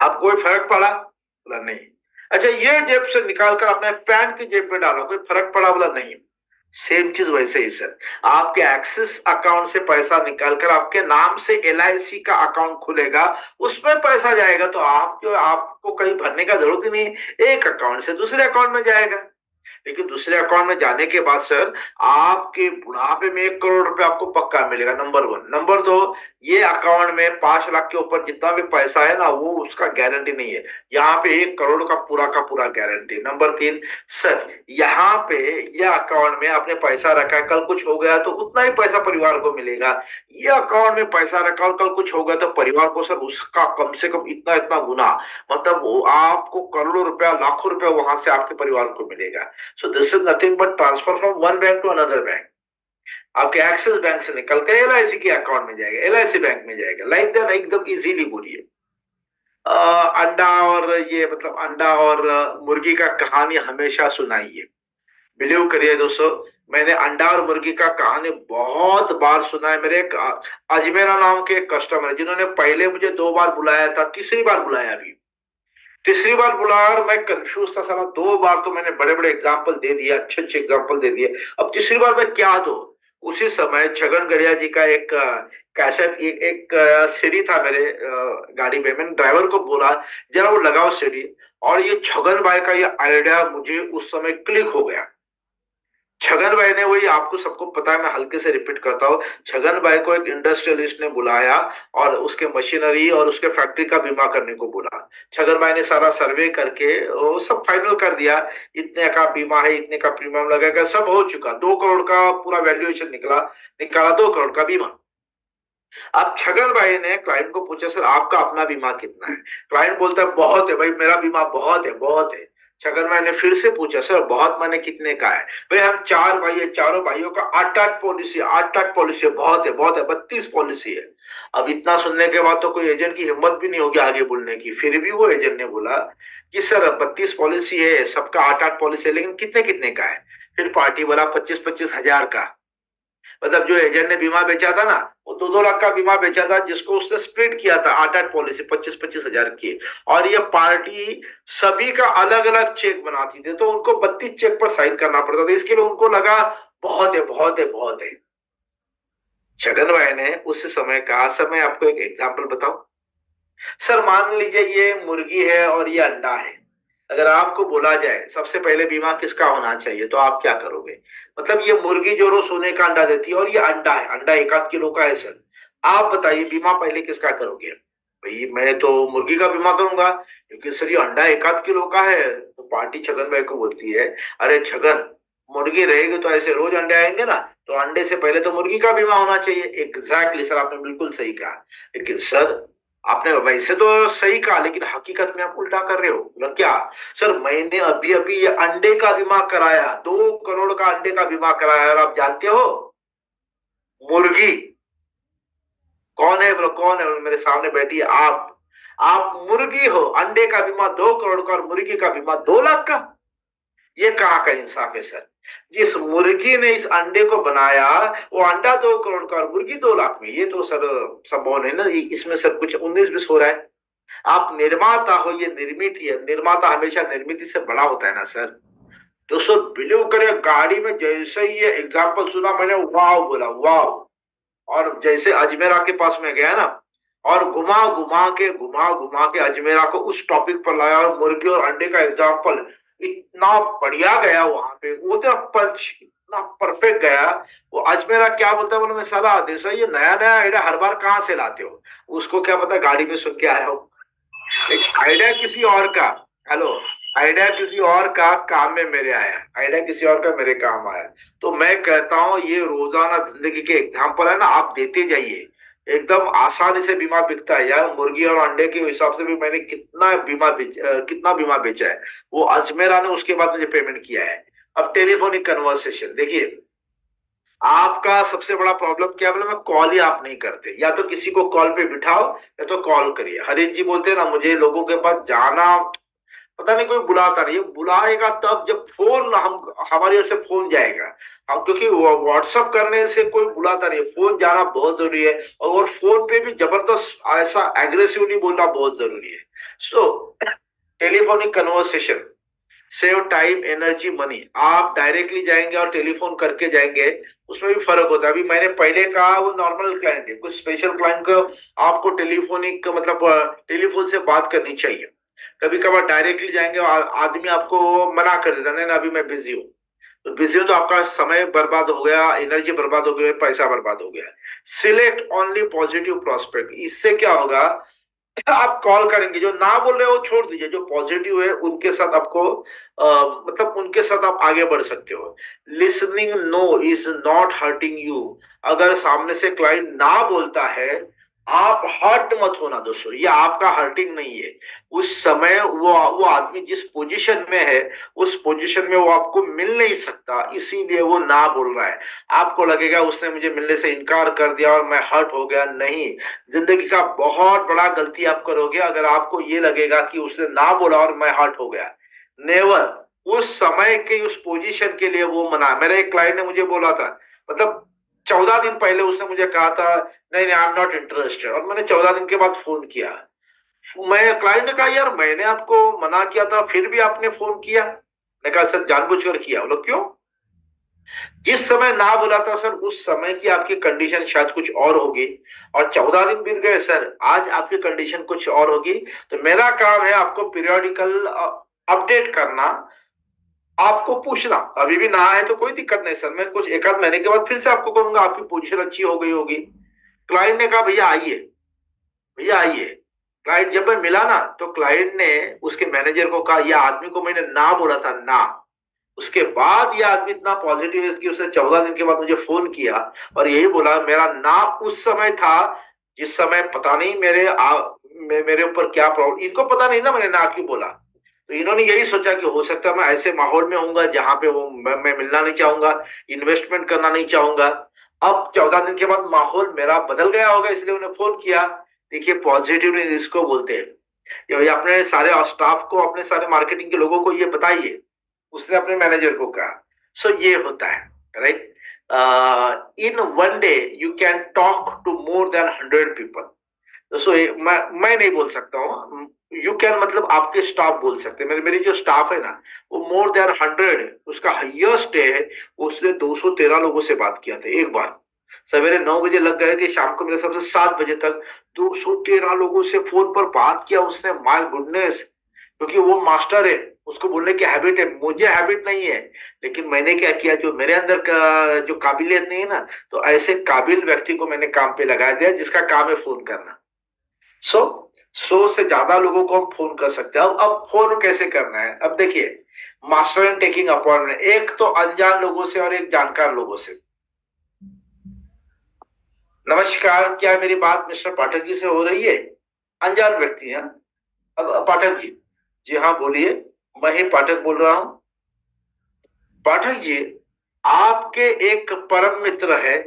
Speaker 1: अब कोई फर्क पड़ा? बोला नहीं। अच्छा, ये जेब से निकालकर आपने पैंट की जेब में डाला, कोई फर्क पड़ा? बोला नहीं। सेम चीज वैसे ही सर, आपके एक्सिस अकाउंट से पैसा निकालकर आपके नाम से LIC का अकाउंट खुलेगा, उसमें पैसा जाएगा, तो आपको कहीं भरने का जरूरत ही नहीं, एक अकाउंट से दूसरे अकाउंट में जाएगा। लेकिन दूसरे अकाउंट में जाने के बाद सर आपके बुढ़ापे में 1 करोड़ रुपए आपको पक्का मिलेगा, नंबर 1। नंबर 2, ये अकाउंट में 5 लाख के ऊपर जितना भी पैसा है ना, वो उसका गारंटी नहीं है, यहाँ पे 1 करोड़ का पूरा गारंटी। नंबर 3, सर यहाँ पे ये अकाउंट में आपने पैसा रखा है, कल कुछ हो गया तो उतना ही पैसा परिवार को मिलेगा। ये अकाउंट में पैसा रखा और कल कुछ हो गया तो परिवार को सर उसका कम से कम इतना गुना, मतलब वो आपको करोड़ों रुपया, लाखों रुपया वहां से आपके परिवार को मिलेगा। So this is nothing but transfer from one bank to another bank. आपके एक्सिस बैंक से निकल के LIC के अकाउंट में जाएगा, LIC बैंक में जाएगा, लाइक दैट, एकदम इजीली बोलिए। अंडा और ये मतलब अंडा और मुर्गी का कहानी हमेशा सुनाइए। बिलीव करिए दोस्तों, मैंने अंडा और मुर्गी का कहानी बहुत बार सुना है। मेरे एक अजमेरा नाम के कस्टमर जिन्होंने पहले मुझे 2 बार बुलाया था, तीसरी बार बुलाया अभी, तीसरी बार बुलाया और मैं कंफ्यूज था, साला 2 बार तो मैंने बड़े बड़े एग्जाम्पल दे दिए, अच्छे एग्जाम्पल दे दिए, अब तीसरी बार मैं क्या दूं? उसी समय छगन गड़िया जी का एक कैसेट, एक सीडी था मेरे गाड़ी में। मैंने ड्राइवर को बोला जरा वो लगाओ सीडी, और ये छगन भाई का ये आइडिया मुझे उस समय क्लिक हो गया। छगन भाई ने, वही आपको सबको पता है, मैं हल्के से रिपीट करता हूँ, छगन भाई को एक इंडस्ट्रियलिस्ट ने बुलाया और उसके मशीनरी और उसके फैक्ट्री का बीमा करने को बोला। छगन भाई ने सारा सर्वे करके वो सब फाइनल कर दिया, इतने का बीमा है, इतने का प्रीमियम लगेगा, सब हो चुका, 2 करोड़ का पूरा वैल्यूएशन निकाला 2 करोड़ का बीमा। अब छगन भाई ने क्लाइंट को पूछा, सर आपका अपना बीमा कितना है? क्लाइंट बोलता है बहुत है भाई, मेरा बीमा बहुत है। छगन भाई ने फिर से पूछा, सर बहुत माने कितने का है? भाई हम 4 भाई है, चारों भाइयों का 8 पॉलिसी, 8 पॉलिसी, बहुत है 32 पॉलिसी है। अब इतना सुनने के बाद तो कोई एजेंट की हिम्मत भी नहीं होगी आगे बोलने की। फिर भी वो एजेंट ने बोला कि सर 32 पॉलिसी है, सबका 8 पॉलिसी है, लेकिन कितने का है? फिर पार्टी वाला 25 हजार का, मतलब जो एजेंट ने बीमा बेचा था ना, वो 2 लाख का बीमा बेचा था, जिसको उसने स्प्लिट किया था 8 पॉलिसी 25 हजार की। और ये पार्टी सभी का अलग अलग चेक बनाती थी, तो उनको 32 चेक पर साइन करना पड़ता था। इसके लिए उनको लगा बहुत है। छगन भाई ने उस समय कहा, सर मैं आपको एक एग्जाम्पल बताऊं, सर मान लीजिए ये मुर्गी है और ये अंडा है, अगर आपको बोला जाए सबसे पहले बीमा किसका होना चाहिए, तो आप क्या करोगे? मतलब ये मुर्गी जो रोज सोने का अंडा देती है और ये अंडा है, अंडा 1 किलो का है सर, आप बताइए बीमा पहले किसका करोगे? भाई मैं तो मुर्गी का बीमा करूंगा, क्योंकि सर ये अंडा 1 किलो का है। तो पार्टी छगन भाई को बोलती है, अरे छगन, मुर्गी रहेगी तो ऐसे रोज अंडे आएंगे ना, तो अंडे से पहले तो मुर्गी का बीमा होना चाहिए। एग्जैक्टली सर, आपने बिल्कुल सही कहा, लेकिन सर आपने वैसे तो सही कहा, लेकिन हकीकत में आप उल्टा कर रहे हो। मतलब क्या? सर मैंने अभी ये अंडे का बीमा कराया, 2 करोड़ का अंडे का बीमा कराया, और आप जानते हो मुर्गी कौन है? बोलो कौन है? मेरे सामने बैठी है आप मुर्गी हो, अंडे का बीमा 2 करोड़ का और मुर्गी का बीमा 2 लाख का। ये कहाँ का इंसाफ है सर? जिस मुर्गी ने इस अंडे को बनाया वो अंडा 2 करोड़ का और मुर्गी 2 लाख में, ये तो सर संभव नहीं ना, इसमें सर कुछ 19-20 हो रहा है। आप निर्माता हो, ये निर्मित है, निर्माता हमेशा निर्मित से बड़ा होता है ना सर। दोस्तों बिलीव करें, गाड़ी में जैसे ही ये एग्जाम्पल सुना मैंने वाव बोला, वाव। और जैसे अजमेरा के पास में गया ना, और घुमा घुमा के अजमेरा को उस टॉपिक पर लाया, और मुर्गी और अंडे का एग्जाम्पल इतना बढ़िया गया वहां पे, वो तो पंच इतना परफेक्ट गया, वो अजमेरा क्या बोलता है, बोले मैं साला देसा ये नया नया आइडिया हर बार कहाँ से लाते हो, उसको क्या पता गाड़ी में सुन के आया हो, लेकिन आइडिया किसी और का, हेलो, आइडिया किसी और का काम में मेरे आया, आइडिया किसी और का मेरे काम आया। तो मैं कहता हूं ये रोजाना जिंदगी के एग्जाम्पल है ना, आप देते जाइए, एकदम आसानी से बीमा बिकता है यार। मुर्गी और अंडे के हिसाब से भी मैंने कितना बीमा बेचा है, वो अजमेरा ने उसके बाद मुझे पेमेंट किया है। अब टेलीफोनिक कन्वर्सेशन देखिए, आपका सबसे बड़ा प्रॉब्लम क्या है, मैं कॉल ही आप नहीं करते, या तो किसी को कॉल पे बिठाओ या तो कॉल करिए। हरीश जी बोलते हैं ना, मुझे लोगों के पास जाना पता नहीं, कोई बुलाता नहीं, बुलाएगा तब जब फोन हम हमारी ओर से फोन जाएगा, हम क्योंकि व्हाट्सअप करने से कोई बुलाता नहीं, फोन जाना बहुत जरूरी है, और फोन पे भी जबरदस्त ऐसा एग्रेसिवली बोलना बहुत जरूरी है। So telephonic conversation save time energy money. आप डायरेक्टली जाएंगे और टेलीफोन करके जाएंगे, उसमें भी फर्क होता है। अभी मैंने पहले कहा वो नॉर्मल क्लाइंट है, कुछ स्पेशल क्लाइंट को आपको टेलीफोनिक मतलब टेलीफोन से बात करनी चाहिए। कभी कभार डायरेक्टली जाएंगे और आदमी आपको मना कर देता, नहीं ना अभी मैं बिजी हूँ, तो बिजी हूँ तो आपका समय बर्बाद हो गया, एनर्जी बर्बाद हो गया, पैसा बर्बाद हो गया। सिलेक्ट ओनली पॉजिटिव प्रोस्पेक्ट, इससे क्या होगा, आप कॉल करेंगे, जो ना बोल रहे हो छोड़ दीजिए, जो पॉजिटिव है उनके साथ आपको मतलब उनके साथ आप आगे बढ़ सकते हो। Listening no is not hurting you, अगर सामने से क्लाइंट ना बोलता है, आप हर्ट मत होना दोस्तों, ये आपका हर्टिंग नहीं है। उस समय वो आदमी जिस पोजीशन में है, उस पोजीशन में वो आपको मिल नहीं सकता, इसीलिए वो ना बोल रहा है। आपको लगेगा उसने मुझे मिलने से इनकार कर दिया और मैं हर्ट हो गया, नहीं। जिंदगी का बहुत बड़ा गलती आप करोगे अगर आपको ये लगेगा कि उसने ना बोला और मैं हर्ट हो गया। नेवर, उस समय के उस पोजीशन के लिए वो मना। मेरे एक क्लाइंट ने मुझे बोला था, मतलब 14 दिन पहले उसने मुझे कहा था नहीं आई एम नॉट इंटरेस्टेड, और मैंने 14 दिन के बाद फोन किया। मैं क्लाइंट ने कहा यार मैंने आपको मना किया था फिर भी आपने फोन किया। मैंने कहा सर जानबूझकर किया। बोलो क्यों? जिस समय ना बोला था सर, उस समय की आपकी कंडीशन शायद कुछ और होगी, और 14 दिन बीत गए सर, आज आपकी कंडीशन कुछ और होगी। तो मेरा काम है आपको पीरियोडिकल अपडेट करना, आपको पूछना। अभी भी ना है तो कोई दिक्कत नहीं सर, मैं कुछ एक आध महीने के बाद फिर से आपको करूंगा, आपकी पोजीशन अच्छी हो गई होगी। क्लाइंट ने कहा भैया आइए, भैया आइए। क्लाइंट जब मैं मिला ना, तो क्लाइंट ने उसके मैनेजर को कहा यह आदमी को मैंने ना बोला था ना। उसके बाद यह आदमी इतना पॉजिटिव है कि उसने 14 दिन के बाद मुझे फोन किया और यही बोला मेरा ना उस समय था जिस समय पता नहीं मेरे ऊपर क्या प्रॉब्लम, इनको पता नहीं ना मैंने ना क्यों बोला। तो इन्होंने यही सोचा कि हो सकता है मैं ऐसे माहौल में होऊंगा जहां पे वो मैं मिलना नहीं चाहूंगा, इन्वेस्टमेंट करना नहीं चाहूंगा। अब 14 दिन के बाद माहौल मेरा बदल गया होगा, इसलिए उन्हें फोन किया। देखिए पॉजिटिव इसको बोलते हैं। ये अपने सारे स्टाफ को, अपने सारे मार्केटिंग के लोगों को ये बताइए, उसने अपने मैनेजर को कहा। सो ये होता है, right. In one day you can talk to more than 100 people. So मैं नहीं बोल सकता हूँ, यू कैन मतलब आपके स्टाफ बोल सकते हैं। मेरी जो स्टाफ है ना वो मोर देन 100, उसका हाईएस्ट डे है, उसने 213 लोगों से बात किया था एक बार। सवेरे 9 बजे लग गए थे, शाम को मेरे सबसे 7 बजे तक 213 लोगों से फोन पर बात किया उसने। माय गुडनेस, क्योंकि वो मास्टर है, उसको बोलने की हैबिट है, मुझे हैबिट नहीं है। लेकिन मैंने क्या किया, जो मेरे अंदर का जो काबिलियत नहीं है ना, तो ऐसे काबिल व्यक्ति को मैंने काम पे लगा दिया जिसका काम है फोन करना। सो से ज्यादा लोगों को हम फोन कर सकते हैं। अब फोन कैसे करना है, अब देखिए मास्टर एंड टेकिंग अपॉइंटमेंट, एक तो अनजान लोगों से और एक जानकार लोगों से। नमस्कार, क्या मेरी बात मिस्टर पाठक जी से हो रही है? अनजान व्यक्ति है। अब पाठक जी, जी हाँ बोलिए, मैं ही पाठक बोल रहा हूं। पाठक जी, आपके एक परम मित्र है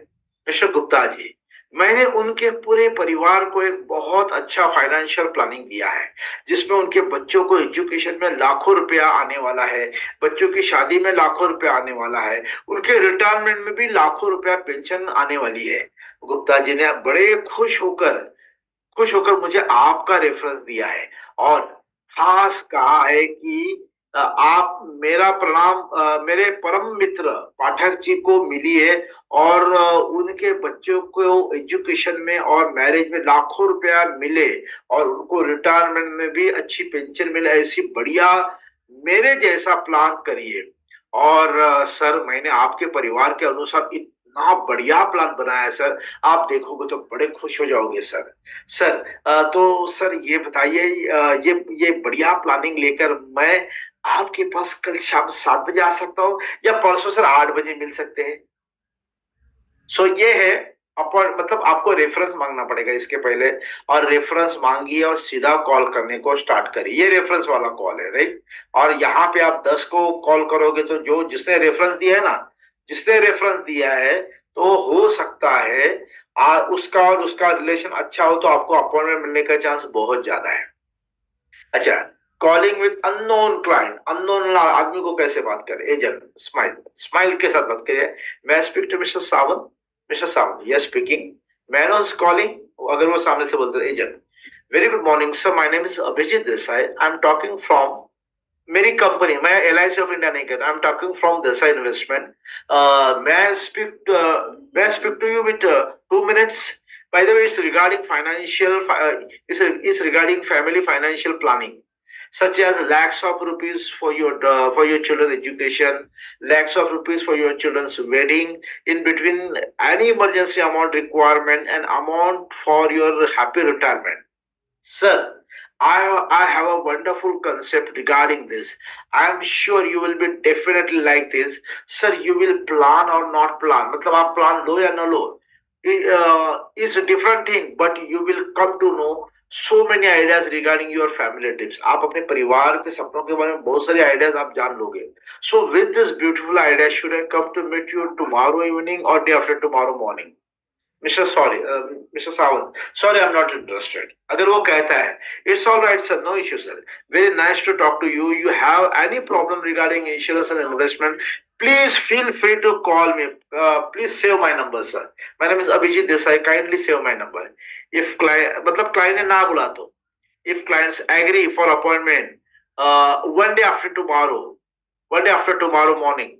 Speaker 1: मिस्टर गुप्ता जी, मैंने उनके पूरे परिवार को एक बहुत अच्छा फाइनेंशियल प्लानिंग दिया है, जिसमें उनके बच्चों को एजुकेशन में लाखों रुपया आने वाला है, बच्चों की शादी में लाखों रुपया आने वाला है, उनके रिटायरमेंट में भी लाखों रुपया पेंशन आने वाली है। गुप्ता जी ने बड़े खुश होकर मुझे आपका रेफरेंस दिया है, और खास कहा है कि आप मेरा प्रणाम मेरे परम मित्र पाठक जी को मिलिए, और उनके बच्चों को एजुकेशन में और मैरिज में लाखों रुपया मिले, और उनको रिटायरमेंट में भी अच्छी पेंशन मिले, ऐसी बढ़िया मेरे जैसा प्लान करिए। और सर मैंने आपके परिवार के अनुसार ना बढ़िया प्लान बनाया है सर। आप देखोगे तो बड़े खुश हो जाओगे सर। सर तो सर ये बताइए, ये बढ़िया प्लानिंग लेकर मैं आपके पास कल शाम 7 बजे आ सकता हूँ या परसों सर 8 बजे मिल सकते हैं? सो ये है मतलब आपको रेफरेंस मांगना पड़ेगा इसके पहले, और रेफरेंस मांगिए और सीधा कॉल करने को स्टार्ट करिए। ये रेफरेंस वाला कॉल है, राइट? और यहाँ पे आप 10 को कॉल करोगे तो जो जिसने रेफरेंस दिया है ना, जिसने रेफरेंस दिया है, तो हो सकता है उसका और उसका रिलेशन अच्छा हो तो आपको अपॉइंटमेंट मिलने का चांस बहुत ज्यादा है। अच्छा, calling with unknown client, unknown आदमी को कैसे बात करें? एजेंट स्माइल, स्माइल के साथ बात करिए। May speak to Mr Sawant. Mr Sawant, yes speaking. Man is calling, अगर वो सामने से बोलते हैं agent, very good morning sir, my name is Abhijit Desai, I am talking from मेरी कंपनी, मैं LIC ऑफ इंडिया नहीं कहता, I am talking from Desai investment. मैं speak to you with 2 minutes. By the way, it's regarding financial, it's regarding family financial planning, such as lakhs of rupees for your children education, lakhs of rupees for your children's wedding, in between any emergency amount requirement and amount for your happy retirement. Sir, I have a wonderful concept regarding this. I am sure you will be definitely like this. Sir, you will plan or not plan. मतलब आप plan लो या ना लो, is a different thing, but you will come to know so many ideas regarding your family tips. आप अपने परिवार के सपनों के बारे में बहुत सारे आइडियाज आप जान लोगे. So with this beautiful idea, should I come to meet you tomorrow evening or day after tomorrow morning? Mr. Mr. Sawant, sorry, I'm not interested. अगर वो कहता है, it's all right, sir, no issue, sir. Very nice to talk to you. You have any problem regarding insurance and investment? Please feel free to call me. Please save my number, sir. My name is Abhijit Desai. Kindly save my number. If client, मतलब client ने ना बुला तो, if clients agree for appointment, one day after tomorrow morning.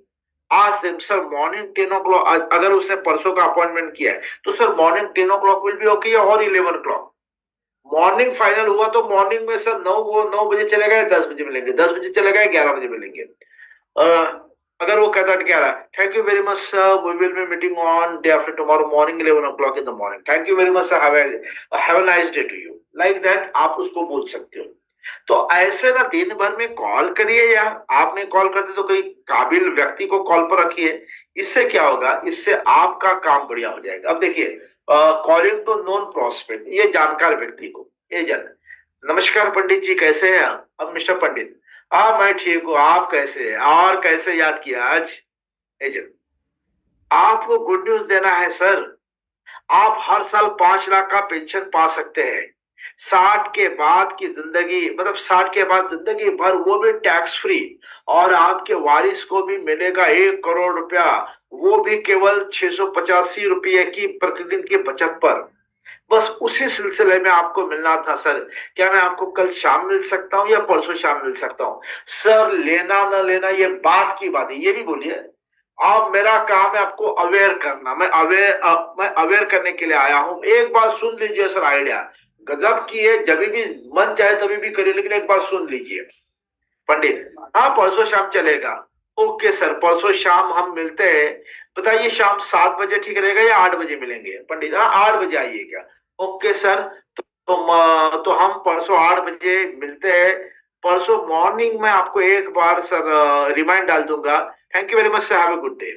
Speaker 1: आज दिन sir morning 10 o'clock, अगर उसने परसों का अपॉइंटमेंट किया है तो sir morning 10 o'clock will be okay और 11 o'clock? मॉर्निंग फाइनल हुआ तो मॉर्निंग में सर 9 बजे चले गए, 10 बजे मिलेंगे, 10 बजे चले गए, 11 बजे मिलेंगे। अगर वो कहता है 11, thank you very much sir, we will be meeting on day after tomorrow morning 11 o'clock in the morning, thank you very much sir, have a nice day to you, like that आप उसको बोल सकते हो। तो ऐसे ना दिन भर में कॉल करिए यार, आपने कॉल करते तो कोई काबिल व्यक्ति को कॉल पर रखिए। इससे क्या होगा, इससे आपका काम बढ़िया हो जाएगा। अब देखिए, कॉलिंग टू नॉन प्रोस्पेक्ट, ये जानकार व्यक्ति को एजेंट, नमस्कार पंडित जी कैसे हैं आप? अब मिस्टर पंडित, मैं ठीक हूँ, आप कैसे हैं और कैसे याद किया आज? एजेंट, आपको गुड न्यूज देना है सर, आप हर साल 5 लाख का पेंशन पा सकते हैं। 60 के बाद की जिंदगी, मतलब 60 के बाद जिंदगी भर, वो भी टैक्स फ्री, और आपके वारिस को भी मिलेगा 1 करोड़ रुपया, वो भी केवल 685 रुपये की प्रतिदिन की बचत पर। बस उसी सिलसिले में आपको मिलना था सर। क्या मैं आपको कल शाम मिल सकता हूँ या परसों शाम मिल सकता हूँ? सर लेना ना लेना ये बात की बात है, ये भी बोलिए। आप, मेरा काम है आपको अवेयर करना, मैं अवेयर करने के लिए आया हूँ। एक बार सुन लीजिए सर, आइडिया गजब की है, जब भी मन चाहे तभी भी करिए, लेकिन एक बार सुन लीजिए। पंडित, हाँ परसों शाम चलेगा। ओके सर, परसों शाम हम मिलते हैं। बताइए शाम 7 बजे ठीक रहेगा या 8 बजे मिलेंगे? पंडित, हाँ 8 बजे आइएगा। ओके सर, तो हम परसों 8 बजे मिलते हैं। परसों मॉर्निंग में आपको एक बार सर रिमाइंड डाल दूंगा। Thank you very much sir, have a good day.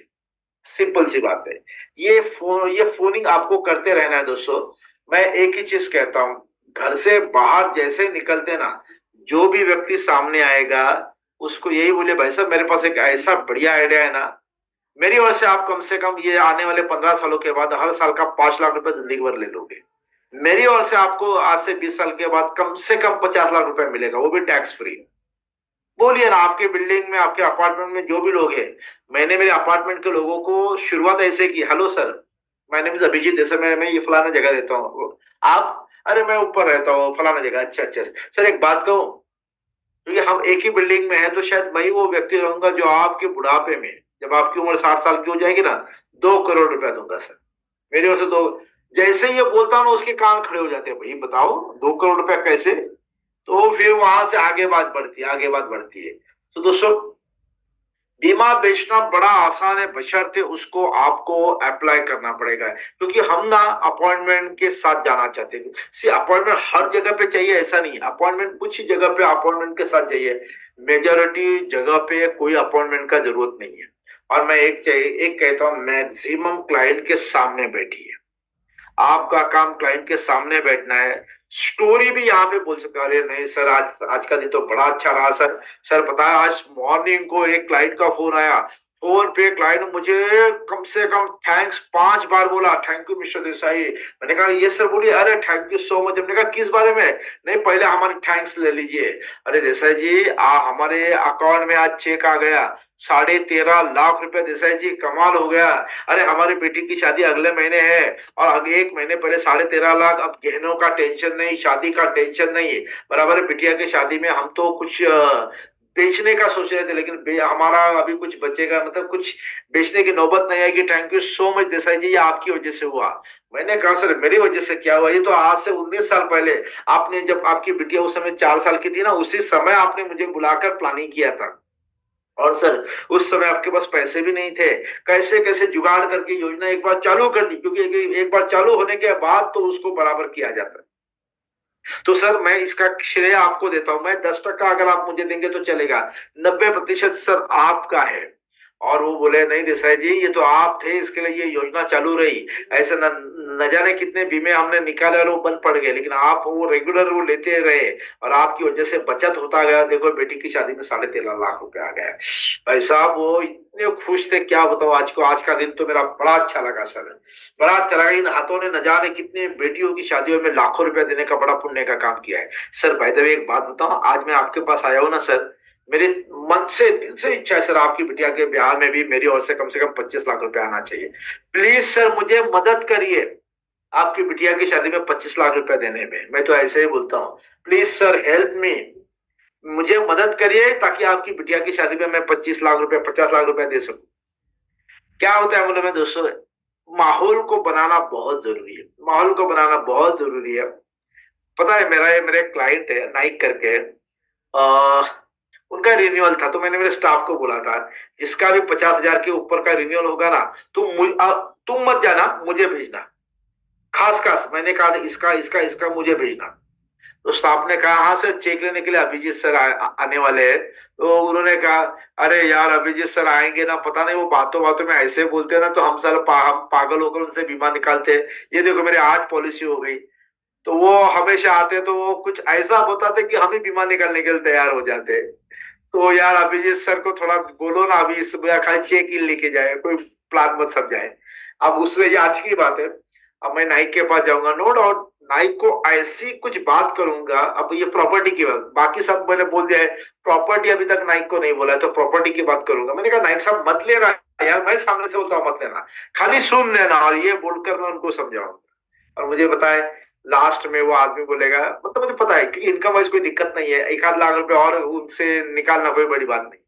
Speaker 1: Simple सी बात है। ये फोनिंग आपको करते रहना है दोस्तों। मैं एक ही चीज कहता हूं, घर से बाहर जैसे निकलते ना, जो भी व्यक्ति सामने आएगा उसको यही बोले, भाई साहब मेरे पास एक ऐसा बढ़िया आइडिया है ना, मेरी ओर से आप कम से कम ये आने वाले 15 सालों के बाद हर साल का 5 लाख रुपए जिंदगी भर ले लोगे। मेरी ओर से आपको आज से 20 साल के बाद कम से कम 50 लाख रुपए मिलेगा, वो भी टैक्स फ्री। बोलिए ना, आपके बिल्डिंग में, आपके अपार्टमेंट में जो भी लोग हैं, मैंने मेरे अपार्टमेंट के लोगों को शुरुआत ऐसे की, hello sir my name is Abhijit Desai, मैं ये फलाना जगह रहता हूँ, आप? अरे मैं ऊपर रहता हूँ फलाना जगह। अच्छा अच्छा सर, एक बात कहूँ, क्योंकि हम एक ही बिल्डिंग में है तो शायद मैं ही वो व्यक्ति रहूंगा जो आपके बुढ़ापे में, जब आपकी उम्र 60 साल की हो जाएगी ना, 2 करोड़ रुपया दूंगा सर। मेरी ओर से दो। जैसे ही ये बोलता हूँ ना, उसके कान खड़े हो जाते हैं, भाई बताओ 2 करोड़ रुपया कैसे? तो फिर वहां से आगे बात बढ़ती है, आगे बात बढ़ती है। तो दोस्तों, बीमा बेचना बड़ा आसान है, बशर्ते उसको आपको अप्लाई करना पड़ेगा, क्योंकि हम ना अपॉइंटमेंट के साथ जाना चाहते हैं। सी अपॉइंटमेंट हर जगह पे चाहिए ऐसा नहीं है, अपॉइंटमेंट कुछ ही जगह पे अपॉइंटमेंट के साथ चाहिए, मेजोरिटी जगह पे कोई अपॉइंटमेंट का जरूरत नहीं है। और मैं एक कहता हूँ, मैक्सिमम क्लाइंट के सामने बैठिए, आपका काम क्लाइंट के सामने बैठना है। स्टोरी भी यहाँ पे बोल सकते हो, अरे नहीं सर आज का दिन तो बड़ा अच्छा रहा सर। सर पता है आज मॉर्निंग को एक क्लाइंट का फोन आया, फोन पे क्लाइंट मुझे कम से कम थैंक्स 5 बार बोला, थैंक यू मिस्टर देसाई। मैंने कहा ये सर बोलिए, अरे थैंक यू सो मच। हमने कहा किस बारे में? नहीं पहले हमारे थैंक्स ले लीजिए। अरे देसाई जी हमारे अकाउंट में आज चेक आ गया 13.5 लाख रुपए। देसाई जी कमाल हो गया। अरे हमारी बेटी की शादी अगले महीने है और आगे 1 महीने पहले 13.5 लाख। अब गहनों का टेंशन नहीं, शादी का टेंशन नहीं, बराबर है। बिटिया की शादी में हम तो कुछ बेचने का सोच रहे थे, लेकिन हमारा अभी कुछ बचेगा, मतलब कुछ बेचने की नौबत नहीं आएगी। Thank you so much Desai ji, ये आपकी वजह से हुआ। मैंने कहा सर मेरी वजह से क्या हुआ? ये तो आज से 19 साल पहले आपने, जब आपकी बिटिया उस समय 4 साल की थी ना, उसी समय आपने मुझे बुलाकर प्लानिंग किया था। और सर उस समय आपके पास पैसे भी नहीं थे, कैसे कैसे जुगाड़ करके योजना एक बार चालू कर दी, क्योंकि एक बार चालू होने के बाद तो उसको बराबर किया जाता है। तो सर मैं इसका श्रेय आपको देता हूं। मैं 10% अगर आप मुझे देंगे तो चलेगा, 90% सर आपका है। और वो बोले नहीं देसाई जी ये तो आप थे, इसके लिए ये योजना चालू रही। ऐसे न जाने कितने बीमे हमने निकाले और वो बंद पड़ गए, लेकिन आप वो रेगुलर वो लेते रहे और आपकी वजह से बचत होता गया। देखो बेटी की शादी में 13.5 लाख रुपए आ गया। भाई साहब वो इतने खुश थे, क्या बताओ। आज का दिन तो मेरा बड़ा अच्छा लगा सर, बड़ा अच्छा लगा। इन हाथों ने न जाने कितने बेटियों की शादियों में लाखों रुपया देने का बड़ा पुण्य का काम किया है। सर भाई देव एक बात बताओ, आज मैं आपके पास आया हूं ना सर, मेरे मन से दिल से इच्छा है सर, आपकी बिटिया के ब्याह में भी मेरी ओर से कम 25 लाख रुपए आना चाहिए। प्लीज सर मुझे मदद करिए आपकी बिटिया की शादी में 25 लाख रुपए देने में। मैं तो ऐसे ही बोलता हूँ, प्लीज सर हेल्प मी, मुझे मदद करिए ताकि आपकी बिटिया की शादी में मैं 25 लाख रुपए 50 लाख रुपए दे सकूं। क्या होता है मतलब में दोस्तों, माहौल को बनाना बहुत जरूरी है, माहौल को बनाना बहुत जरूरी है। पता है मेरे क्लाइंट है नाइक करके, उनका रिन्यूअल था, तो मैंने मेरे स्टाफ को बोला था जिसका भी 50,000 के ऊपर का रिन्यूअल होगा ना, तुम मत जाना, मुझे भेजना। खास मैंने कहा इसका इसका इसका मुझे भेजना। तो स्टाफ ने कहा हाँ सर, चेक लेने के लिए अभिजीत सर आने वाले हैं। तो उन्होंने कहा अरे यार अभिजीत सर आएंगे ना, पता नहीं वो बातों बातों में ऐसे बोलते हैं ना, तो हम साल हम पागल होकर उनसे बीमा निकालते हैं। ये देखो मेरे आज पॉलिसी हो गई। तो वो हमेशा आते तो वो कुछ ऐसा बताते कि हम ही बीमा निकालने के लिए तैयार हो जाते। तो यार अभिजीत सर को थोड़ा बोलो ना, अभी इस खाली चेक इन लेके जाए, कोई प्लान मत समझाए। अब उसमें ये आज की बात है, अब मैं नाइक के पास जाऊंगा, नो डाउट नाइक को ऐसी कुछ बात करूंगा। अब ये प्रॉपर्टी की बात, बाकी सब मैंने बोल दिया है, प्रॉपर्टी अभी तक नाइक को नहीं बोला है, तो प्रॉपर्टी की बात करूंगा। मैंने कहा नाइक साहब मत लेना यार, मैं सामने से बोलता हूँ मत लेना, खाली सुन लेना, और ये बोलकर मैं उनको समझाऊंगा। और मुझे बताए लास्ट में वो आदमी बोलेगा, मतलब मुझे पता है कि इनकम वाइज कोई दिक्कत नहीं है, 1-8 लाख रुपए और उनसे निकालना कोई बड़ी बात नहीं।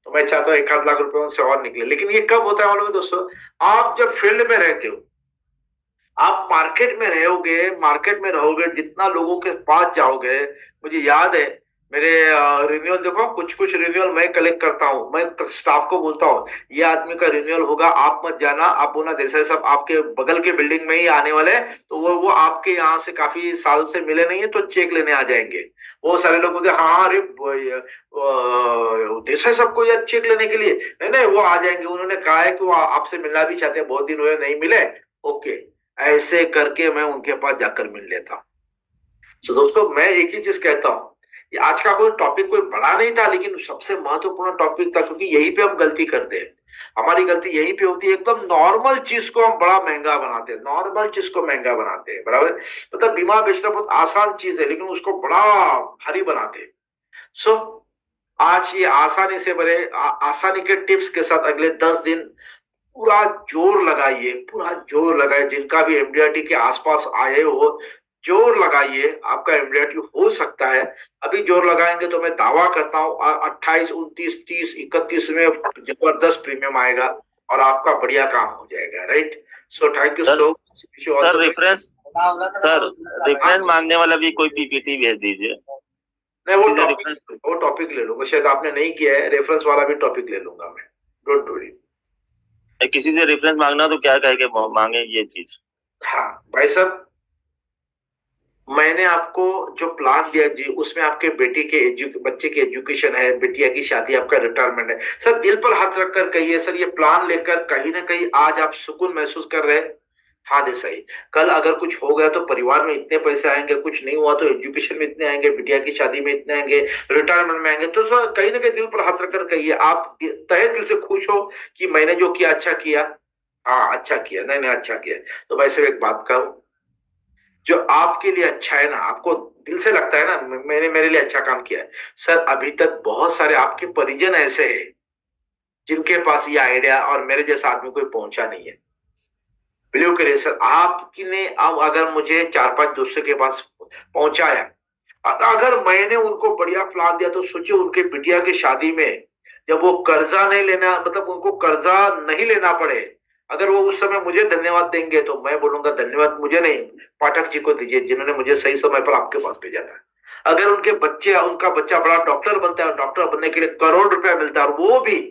Speaker 1: तो मैं चाहता हूँ 1-8 लाख रुपए उनसे और निकले। लेकिन ये कब होता है मालूम है दोस्तों, आप जब फील्ड में रहते हो, आप मार्केट में रहोगे, जितना लोगों के पास जाओगे। मुझे याद है मेरे रिन्यूअल, देखो कुछ रिन्यूअल मैं कलेक्ट करता हूँ, मैं स्टाफ को बोलता हूँ ये आदमी का रिन्यूअल होगा, आप मत जाना, आप बोलना देसाई साहब आपके बगल के बिल्डिंग में ही आने वाले हैं, तो वो आपके यहाँ से काफी साल से मिले नहीं है, तो चेक लेने आ जाएंगे। वो सारे लोग बोलते हाँ अरे देसाई साहब को यार चेक लेने के लिए, नहीं वो आ जाएंगे, उन्होंने कहा है कि वो आपसे मिलना भी चाहते हैं, बहुत दिन हुए नहीं मिले। ओके, ऐसे करके मैं उनके पास जाकर मिल लेता हूं। तो दोस्तों मैं एक ही चीज कहता हूं, आज का कोई टॉपिक कोई बड़ा नहीं था, लेकिन सबसे महत्वपूर्ण टॉपिक था, क्योंकि यहीं पे हम गलती करते हैं। हमारी गलती यहीं पे होती है, एकदम नॉर्मल चीज को हम बड़ा महंगा बनाते हैं, नॉर्मल चीज को महंगा बनाते हैं, बराबर। मतलब बीमा बेचना बहुत आसान चीज है, लेकिन उसको बड़ा भारी बनाते हैं। सो आज ये आसानी से बड़े आसानी के टिप्स के साथ अगले 10 दिन पूरा जोर लगाइए। जिनका भी एमडीआरटी के आसपास आए हो, जोर लगाइए, आपका एमडीआरटी हो सकता है। अभी जोर लगाएंगे तो मैं दावा करता हूँ 28, 29, 30, 31 में जबरदस्त प्रीमियम आएगा और आपका बढ़िया काम हो जाएगा। Right, so thank you so much.
Speaker 2: Sir reference मांगने वाला भी कोई पीपीटी भेज दीजिए।
Speaker 1: नहीं,
Speaker 2: किसी से रेफरेंस
Speaker 1: वो टॉपिक ले लूंगा, शायद आपने नहीं किया है, रेफरेंस वाला भी टॉपिक ले लूंगा मैं, डोंट वरी।
Speaker 2: किसी से रेफरेंस मांगना तो क्या कह के मांगे ये चीज?
Speaker 1: हाँ भाई साहब, मैंने आपको जो प्लान दिया जी, उसमें आपके बेटी के बच्चे की एजुकेशन है, बिटिया की शादी, आपका रिटायरमेंट है। सर दिल पर हाथ रखकर कहिए सर, ये प्लान लेकर कहीं ना कहीं आज आप सुकून महसूस कर रहे हैं? हाँ दे सही। कल अगर कुछ हो गया तो परिवार में इतने पैसे आएंगे, कुछ नहीं हुआ तो एजुकेशन में इतने आएंगे, बिटिया की शादी में इतने आएंगे, रिटायरमेंट में आएंगे। तो सर कहीं ना कहीं दिल पर हाथ रखकर कहिए, आप तहे दिल से खुश हो कि मैंने जो किया अच्छा किया? हाँ अच्छा किया, नहीं नहीं अच्छा किया। तो भाई साहब एक बात कहूं, जो आपके लिए अच्छा है ना, आपको दिल से लगता है ना मैंने मेरे लिए अच्छा काम किया है, सर अभी तक बहुत सारे आपके परिजन ऐसे हैं जिनके पास ये आइडिया और मेरे जैसा आदमी कोई पहुंचा नहीं है। बिलीव करिए सर, आपने अब अगर मुझे 4-5 दोस्तों के पास पहुंचाया, अगर मैंने उनको बढ़िया प्लान दिया, तो सोचिए उनके बिटिया की शादी में जब वो कर्जा नहीं लेना, मतलब उनको कर्जा नहीं लेना पड़े, अगर वो उस समय मुझे धन्यवाद देंगे तो मैं बोलूंगा धन्यवाद मुझे नहीं, पाठक जी को दीजिए जिन्होंने मुझे सही समय पर आपके पास भेजा था। अगर उनका बच्चा बड़ा डॉक्टर बनता है, डॉक्टर बनने के लिए करोड़ रुपया मिलता है, और वो भी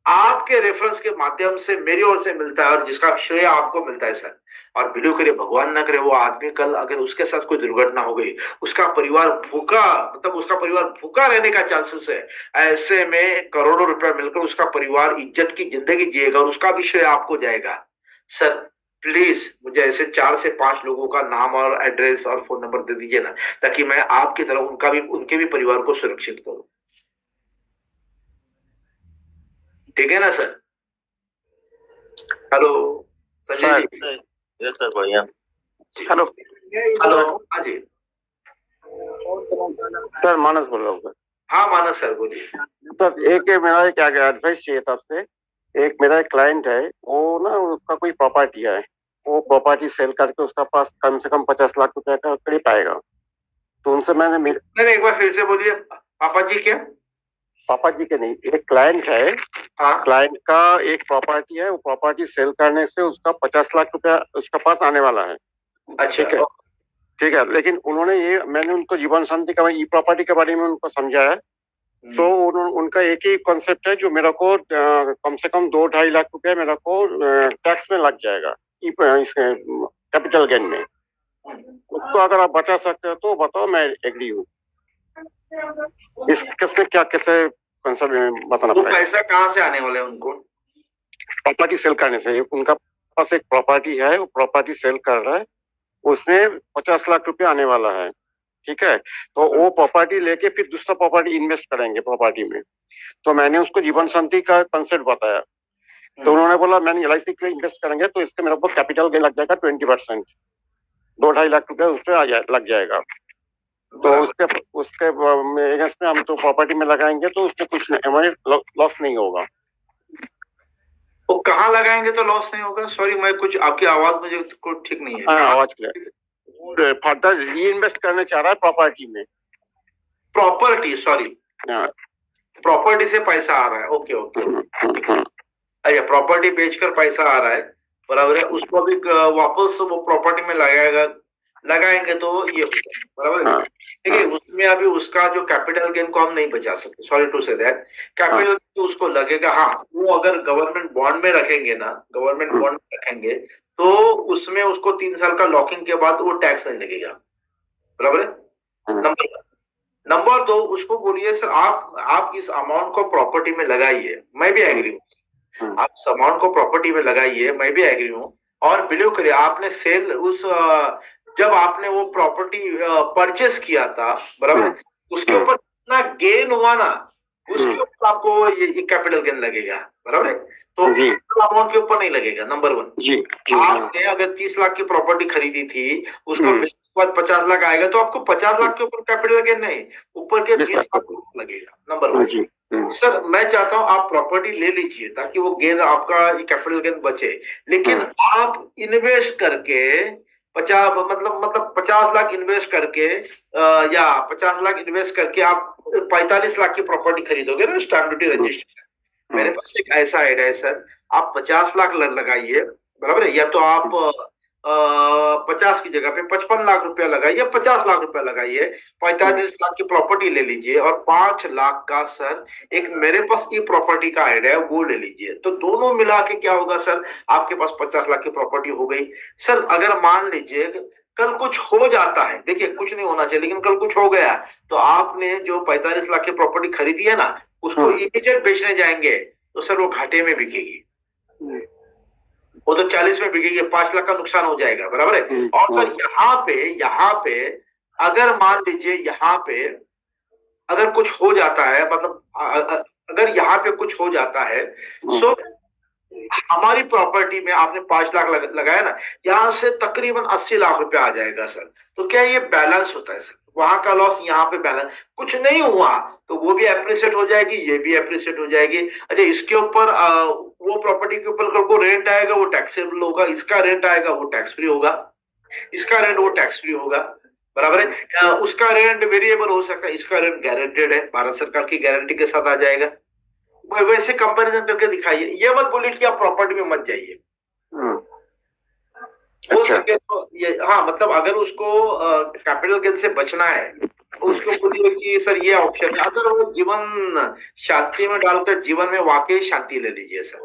Speaker 1: आपके रेफरेंस के माध्यम से मेरी ओर से मिलता है, और जिसका श्रेय आपको मिलता है सर। और बिलीव करिए, भगवान ना करे वो आदमी कल अगर उसके साथ कोई दुर्घटना हो गई, उसका परिवार भूखा, मतलब उसका परिवार भूखा रहने का चांसेस है। ऐसे में करोड़ों रुपया मिलकर उसका परिवार इज्जत की जिंदगी जिएगा, और उसका भी श्रेय आपको जाएगा। सर प्लीज मुझे ऐसे 4 से 5 लोगों का नाम और एड्रेस और फोन नंबर दे दीजिए ना, ताकि मैं आपकी तरह उनके भी परिवार को सुरक्षित करूं। ठीक है ना sir? Hello Sanjay ji.
Speaker 2: Yes sir, बढ़िया।
Speaker 5: हेलो
Speaker 1: हेलो हाँ जी।
Speaker 5: सर, मानस बोल रहा हूँ सर।
Speaker 1: हाँ मानस सर बोलिए।
Speaker 5: सर मेरा एक एडवाइस चाहिए था आपसे। एक मेरा एक क्लाइंट है, वो ना उसका कोई प्रॉपर्टी है, वो प्रॉपर्टी सेल करके उसका पास कम से कम 50 लाख रुपए का करीब आएगा। तो उनसे मैंने
Speaker 1: नहीं एक बार फिर से बोलिए, पापा जी क्या?
Speaker 5: पापा जी के नहीं, एक क्लाइंट है,
Speaker 1: हाँ
Speaker 5: क्लाइंट का एक प्रॉपर्टी है, वो प्रॉपर्टी सेल करने से उसका 50 लाख रुपया उसका पास आने वाला है।
Speaker 1: अच्छा
Speaker 5: ठीक है, लेकिन मैंने उनको जीवन शांति का ई प्रॉपर्टी के बारे में उनको समझाया। तो उनका एक ही कॉन्सेप्ट है, जो मेरा को कम से कम 2-2.5 लाख रुपया मेरा को टैक्स में लग जाएगा कैपिटल गेन में। उसको अगर आप बचा सकते हो तो बताओ, मैं एग्री हूँ। इस किसमें क्या कैसे कंसल्ट बताना पड़ेगा?
Speaker 1: पैसा कहाँ से आने वाला है उनको?
Speaker 5: प्रॉपर्टी सेल करने से। उनका पास एक प्रॉपर्टी है, वो प्रॉपर्टी सेल कर रहा है, उसमें 50 लाख रुपया आने वाला है। ठीक है, तो वो प्रॉपर्टी लेके फिर दूसरा प्रॉपर्टी इन्वेस्ट करेंगे प्रॉपर्टी में। तो मैंने उसको जीवन शांति का कंसेप्ट बताया, तो उन्होंने बोला मैंने LIC के लिए इन्वेस्ट करेंगे तो इसके मेरे को कैपिटल गेन लग जाएगा 20%, 2-2.5 लाख रुपया उस पर लग जाएगा। तो उसके अगेंस्ट में हम तो प्रॉपर्टी में लगाएंगे तो उसमें कुछ नहीं, हमारे लॉस नहीं होगा।
Speaker 1: वो कहाँ लगाएंगे तो लॉस नहीं होगा? सॉरी मैं कुछ आपकी आवाज मुझे कुछ ठीक नहीं है।
Speaker 5: हाँ, आवाज क्लियर। फर्दर री इन्वेस्ट करना चाह रहा है प्रॉपर्टी में।
Speaker 1: प्रॉपर्टी, सॉरी प्रॉपर्टी से पैसा आ रहा है। ओके ओके, अच्छा प्रॉपर्टी बेचकर पैसा आ रहा है, बराबर है। उसको भी वापस वो प्रॉपर्टी में लगाएंगे तो ये होगा, बराबर है। ठीक है, उसमें अभी उसका जो कैपिटल गेन को हम नहीं बचा सकते, sorry to say that. Capital तो उसको लगेगा। हाँ, वो अगर गवर्नमेंट बॉन्ड में रखेंगे ना, गवर्नमेंट बॉन्ड में रखेंगे तो उसमें उसको 3 साल का लॉकिंग के बाद वो टैक्स नहीं लगेगा, बराबर है। नंबर 2, उसको बोलिए सर आप इस अमाउंट को प्रॉपर्टी में लगाइए, मैं भी एग्री हूँ। आप इस अमाउंट को प्रॉपर्टी में लगाइए, मैं भी एग्री हूँ। और बिलीव करिए, आपने सेल जब आपने वो प्रॉपर्टी परचेस किया था, बराबर, उसके ऊपर इतना गेन हुआ ना, उसके ऊपर आपको ये कैपिटल गेन लगेगा, बराबर है। तो अमाउंट के ऊपर नहीं लगेगा, नंबर 1। आपने अगर 30 लाख की प्रॉपर्टी खरीदी थी, उसको बाद 50 लाख आएगा तो आपको 50 लाख के ऊपर कैपिटल गेन नहीं, ऊपर के 20 लाख लगेगा, नंबर 1। सर मैं चाहता हूं आप प्रॉपर्टी ले लीजिए ताकि वो गेन आपका कैपिटल गेन बचे, लेकिन आप इन्वेस्ट करके 50 लाख इन्वेस्ट करके या 50 लाख इन्वेस्ट करके आप 45 लाख की प्रॉपर्टी खरीदोगे ना, स्टैम्प ड्यूटी रजिस्ट्रेशन। मेरे पास एक ऐसा आइडिया है सर, आप 50 लाख लगाइए, बराबर है। या तो आप 50 की जगह पे 55 लाख रुपया लगाइए, 50 लाख रुपया लगाइए, 45 लाख की प्रॉपर्टी ले लीजिए और 5 लाख का सर एक मेरे पास ये प्रॉपर्टी का आइडिया है वो ले लीजिए। तो दोनों मिला के क्या होगा सर, आपके पास 50 लाख की प्रॉपर्टी हो गई। सर अगर मान लीजिए कल कुछ हो जाता है, देखिए कुछ नहीं होना चाहिए लेकिन कल कुछ हो गया, तो आपने जो 45 लाख की प्रॉपर्टी खरीदी है ना, उसको इमीडिएट बेचने जाएंगे तो सर वो घाटे में बिकेगी, वो तो 40 में बिकेगी, 5 लाख का नुकसान हो जाएगा, बराबर है। और सर यहाँ पे अगर मान लीजिए यहाँ पे अगर कुछ हो जाता है, मतलब अगर यहाँ पे कुछ हो जाता है, सो हमारी प्रॉपर्टी में आपने 5 लाख लगाया ना, यहाँ से तकरीबन 80 लाख रुपया आ जाएगा सर। तो क्या ये बैलेंस होता है सर, वहां का लॉस यहाँ पे बैलेंस, कुछ नहीं हुआ तो वो भी एप्रिशिएट हो जाएगी, ये भी एप्रिशिएट हो जाएगी। अच्छा इसके ऊपर वो प्रॉपर्टी के ऊपर को रेंट आएगा वो टैक्सेबल होगा, इसका रेंट आएगा वो टैक्स फ्री होगा, इसका रेंट वो टैक्स फ्री होगा, बराबर है। उसका रेंट वेरिएबल हो सकता है, इसका रेंट गारंटेड है, भारत सरकार की गारंटी के साथ आ जाएगा। वैसे कंपैरिजन करके दिखाइए, ये मत बोलिए कि आप प्रॉपर्टी में मत जाइए। हो सके तो ये, हाँ मतलब अगर उसको कैपिटल गेन से बचना है तो उसको बोलिए कि सर ये ऑप्शन है। अगर वो जीवन शांति में डालकर जीवन में वाकई शांति ले लीजिए सर,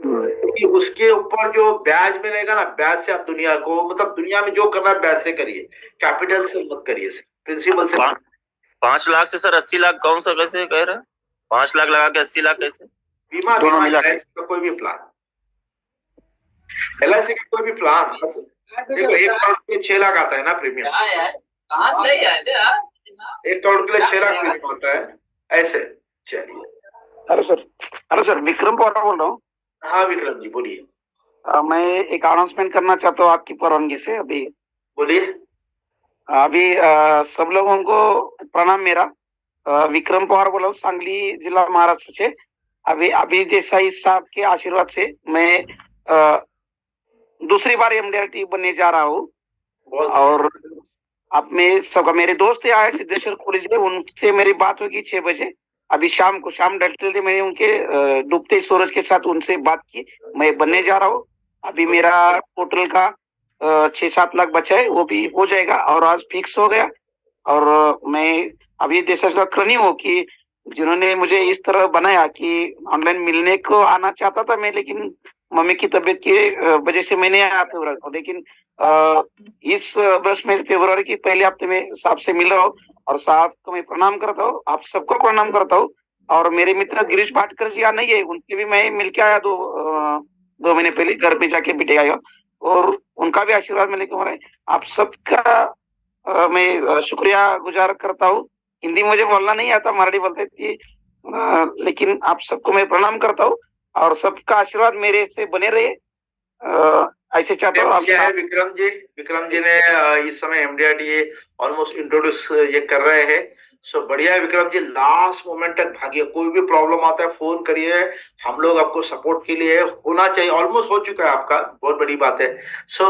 Speaker 1: क्योंकि उसके ऊपर जो ब्याज मिलेगा ना, ब्याज से आप दुनिया को, मतलब दुनिया में जो करना है ब्याज से करिए, कैपिटल से मत करिए सर, प्रिंसिपल से।
Speaker 2: 5 लाख से सर 80 लाख कौन सा कैसे कह रहे हैं? 5 लाख लगा के 80 लाख कैसे?
Speaker 1: बीमा
Speaker 5: दोनों मिला के।
Speaker 1: LIC का कोई भी प्लान, LIC का कोई भी प्लान, देखो 1 करोड़ के 6 लाख आता है ना प्रीमियम, 1 करोड़ के लिए 6 लाख प्रीमियम होता है, ऐसे। चलिए,
Speaker 6: हेलो सर, विक्रम पवार बोल रहा हूँ।
Speaker 1: हाँ विक्रम जी बोलिए।
Speaker 6: मैं एक अनाउंसमेंट करना चाहता हूँ आपकी परवानगी से। अभी
Speaker 1: बोलिए।
Speaker 6: सब लोगों को प्रणाम मेरा। विक्रम पवार बोला हूँ, सांगली जिला महाराष्ट्र से। अभी देसाई साहब के आशीर्वाद से मैं दूसरी बार MDRT बनने जा रहा हूँ। और अब मेरे दोस्त आए सिद्धेश्वर कॉलेज में, उनसे मेरी बात होगी 6 बजे। अभी शाम डटते मैंने उनके डूबते सूरज के साथ उनसे बात की, मैं बनने जा रहा हूँ। अभी मेरा टोटल का 6-7 लाख बचा है, वो भी हो जाएगा और आज फिक्स हो गया। और मैं अभी देशक्रणी हूँ कि जिन्होंने मुझे इस तरह बनाया कि ऑनलाइन मिलने को आना चाहता था मैं, लेकिन मम्मी की तबीयत की वजह से मैं नहीं आया फरवरी को। लेकिन इस वर्ष में फरवरी की पहले हफ्ते में साहब से मिल रहा हूँ और साहब को मैं प्रणाम करता हूँ, आप सबको प्रणाम करता हूँ। और मेरे मित्र गिरीश भाटकर जी नहीं है, उनसे भी मैं मिलके आया 2 महीने पहले, घर पे जाके बिटे आया और उनका भी आशीर्वाद मिलने को है। आप सबका मैं शुक्रिया गुजार करता हूँ। हिंदी मुझे बोलना नहीं आता, मराठी बोलते थी, लेकिन आप सबको मैं प्रणाम करता हूँ और सबका आशीर्वाद मेरे से बने रहे, ऐसे चाहता हूँ।
Speaker 1: विक्रम जी ने इस समय MDRT ऑलमोस्ट इंट्रोड्यूस ये कर रहे हैं। सो बढ़िया है विक्रम जी, लास्ट मोमेंट तक भागिए, कोई भी प्रॉब्लम आता है फोन करिए, हम लोग आपको सपोर्ट के लिए होना चाहिए। ऑलमोस्ट हो चुका है आपका, बहुत बड़ी बात है। सो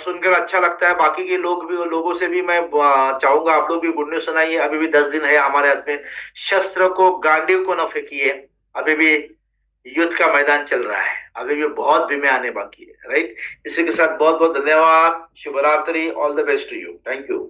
Speaker 1: सुनकर अच्छा लगता है। बाकी के लोगों से भी मैं चाहूंगा आप लोग भी गुड न्यूज सुनाइए। अभी भी 10 दिन है हमारे हाथ में, शस्त्र को, गांडीव को न फेंकिए, अभी भी युद्ध का मैदान चल रहा है, अभी भी बहुत बीमे आने बाकी है, राइट। इसी के साथ बहुत बहुत धन्यवाद, शुभरात्रि, all the best to you, thank you.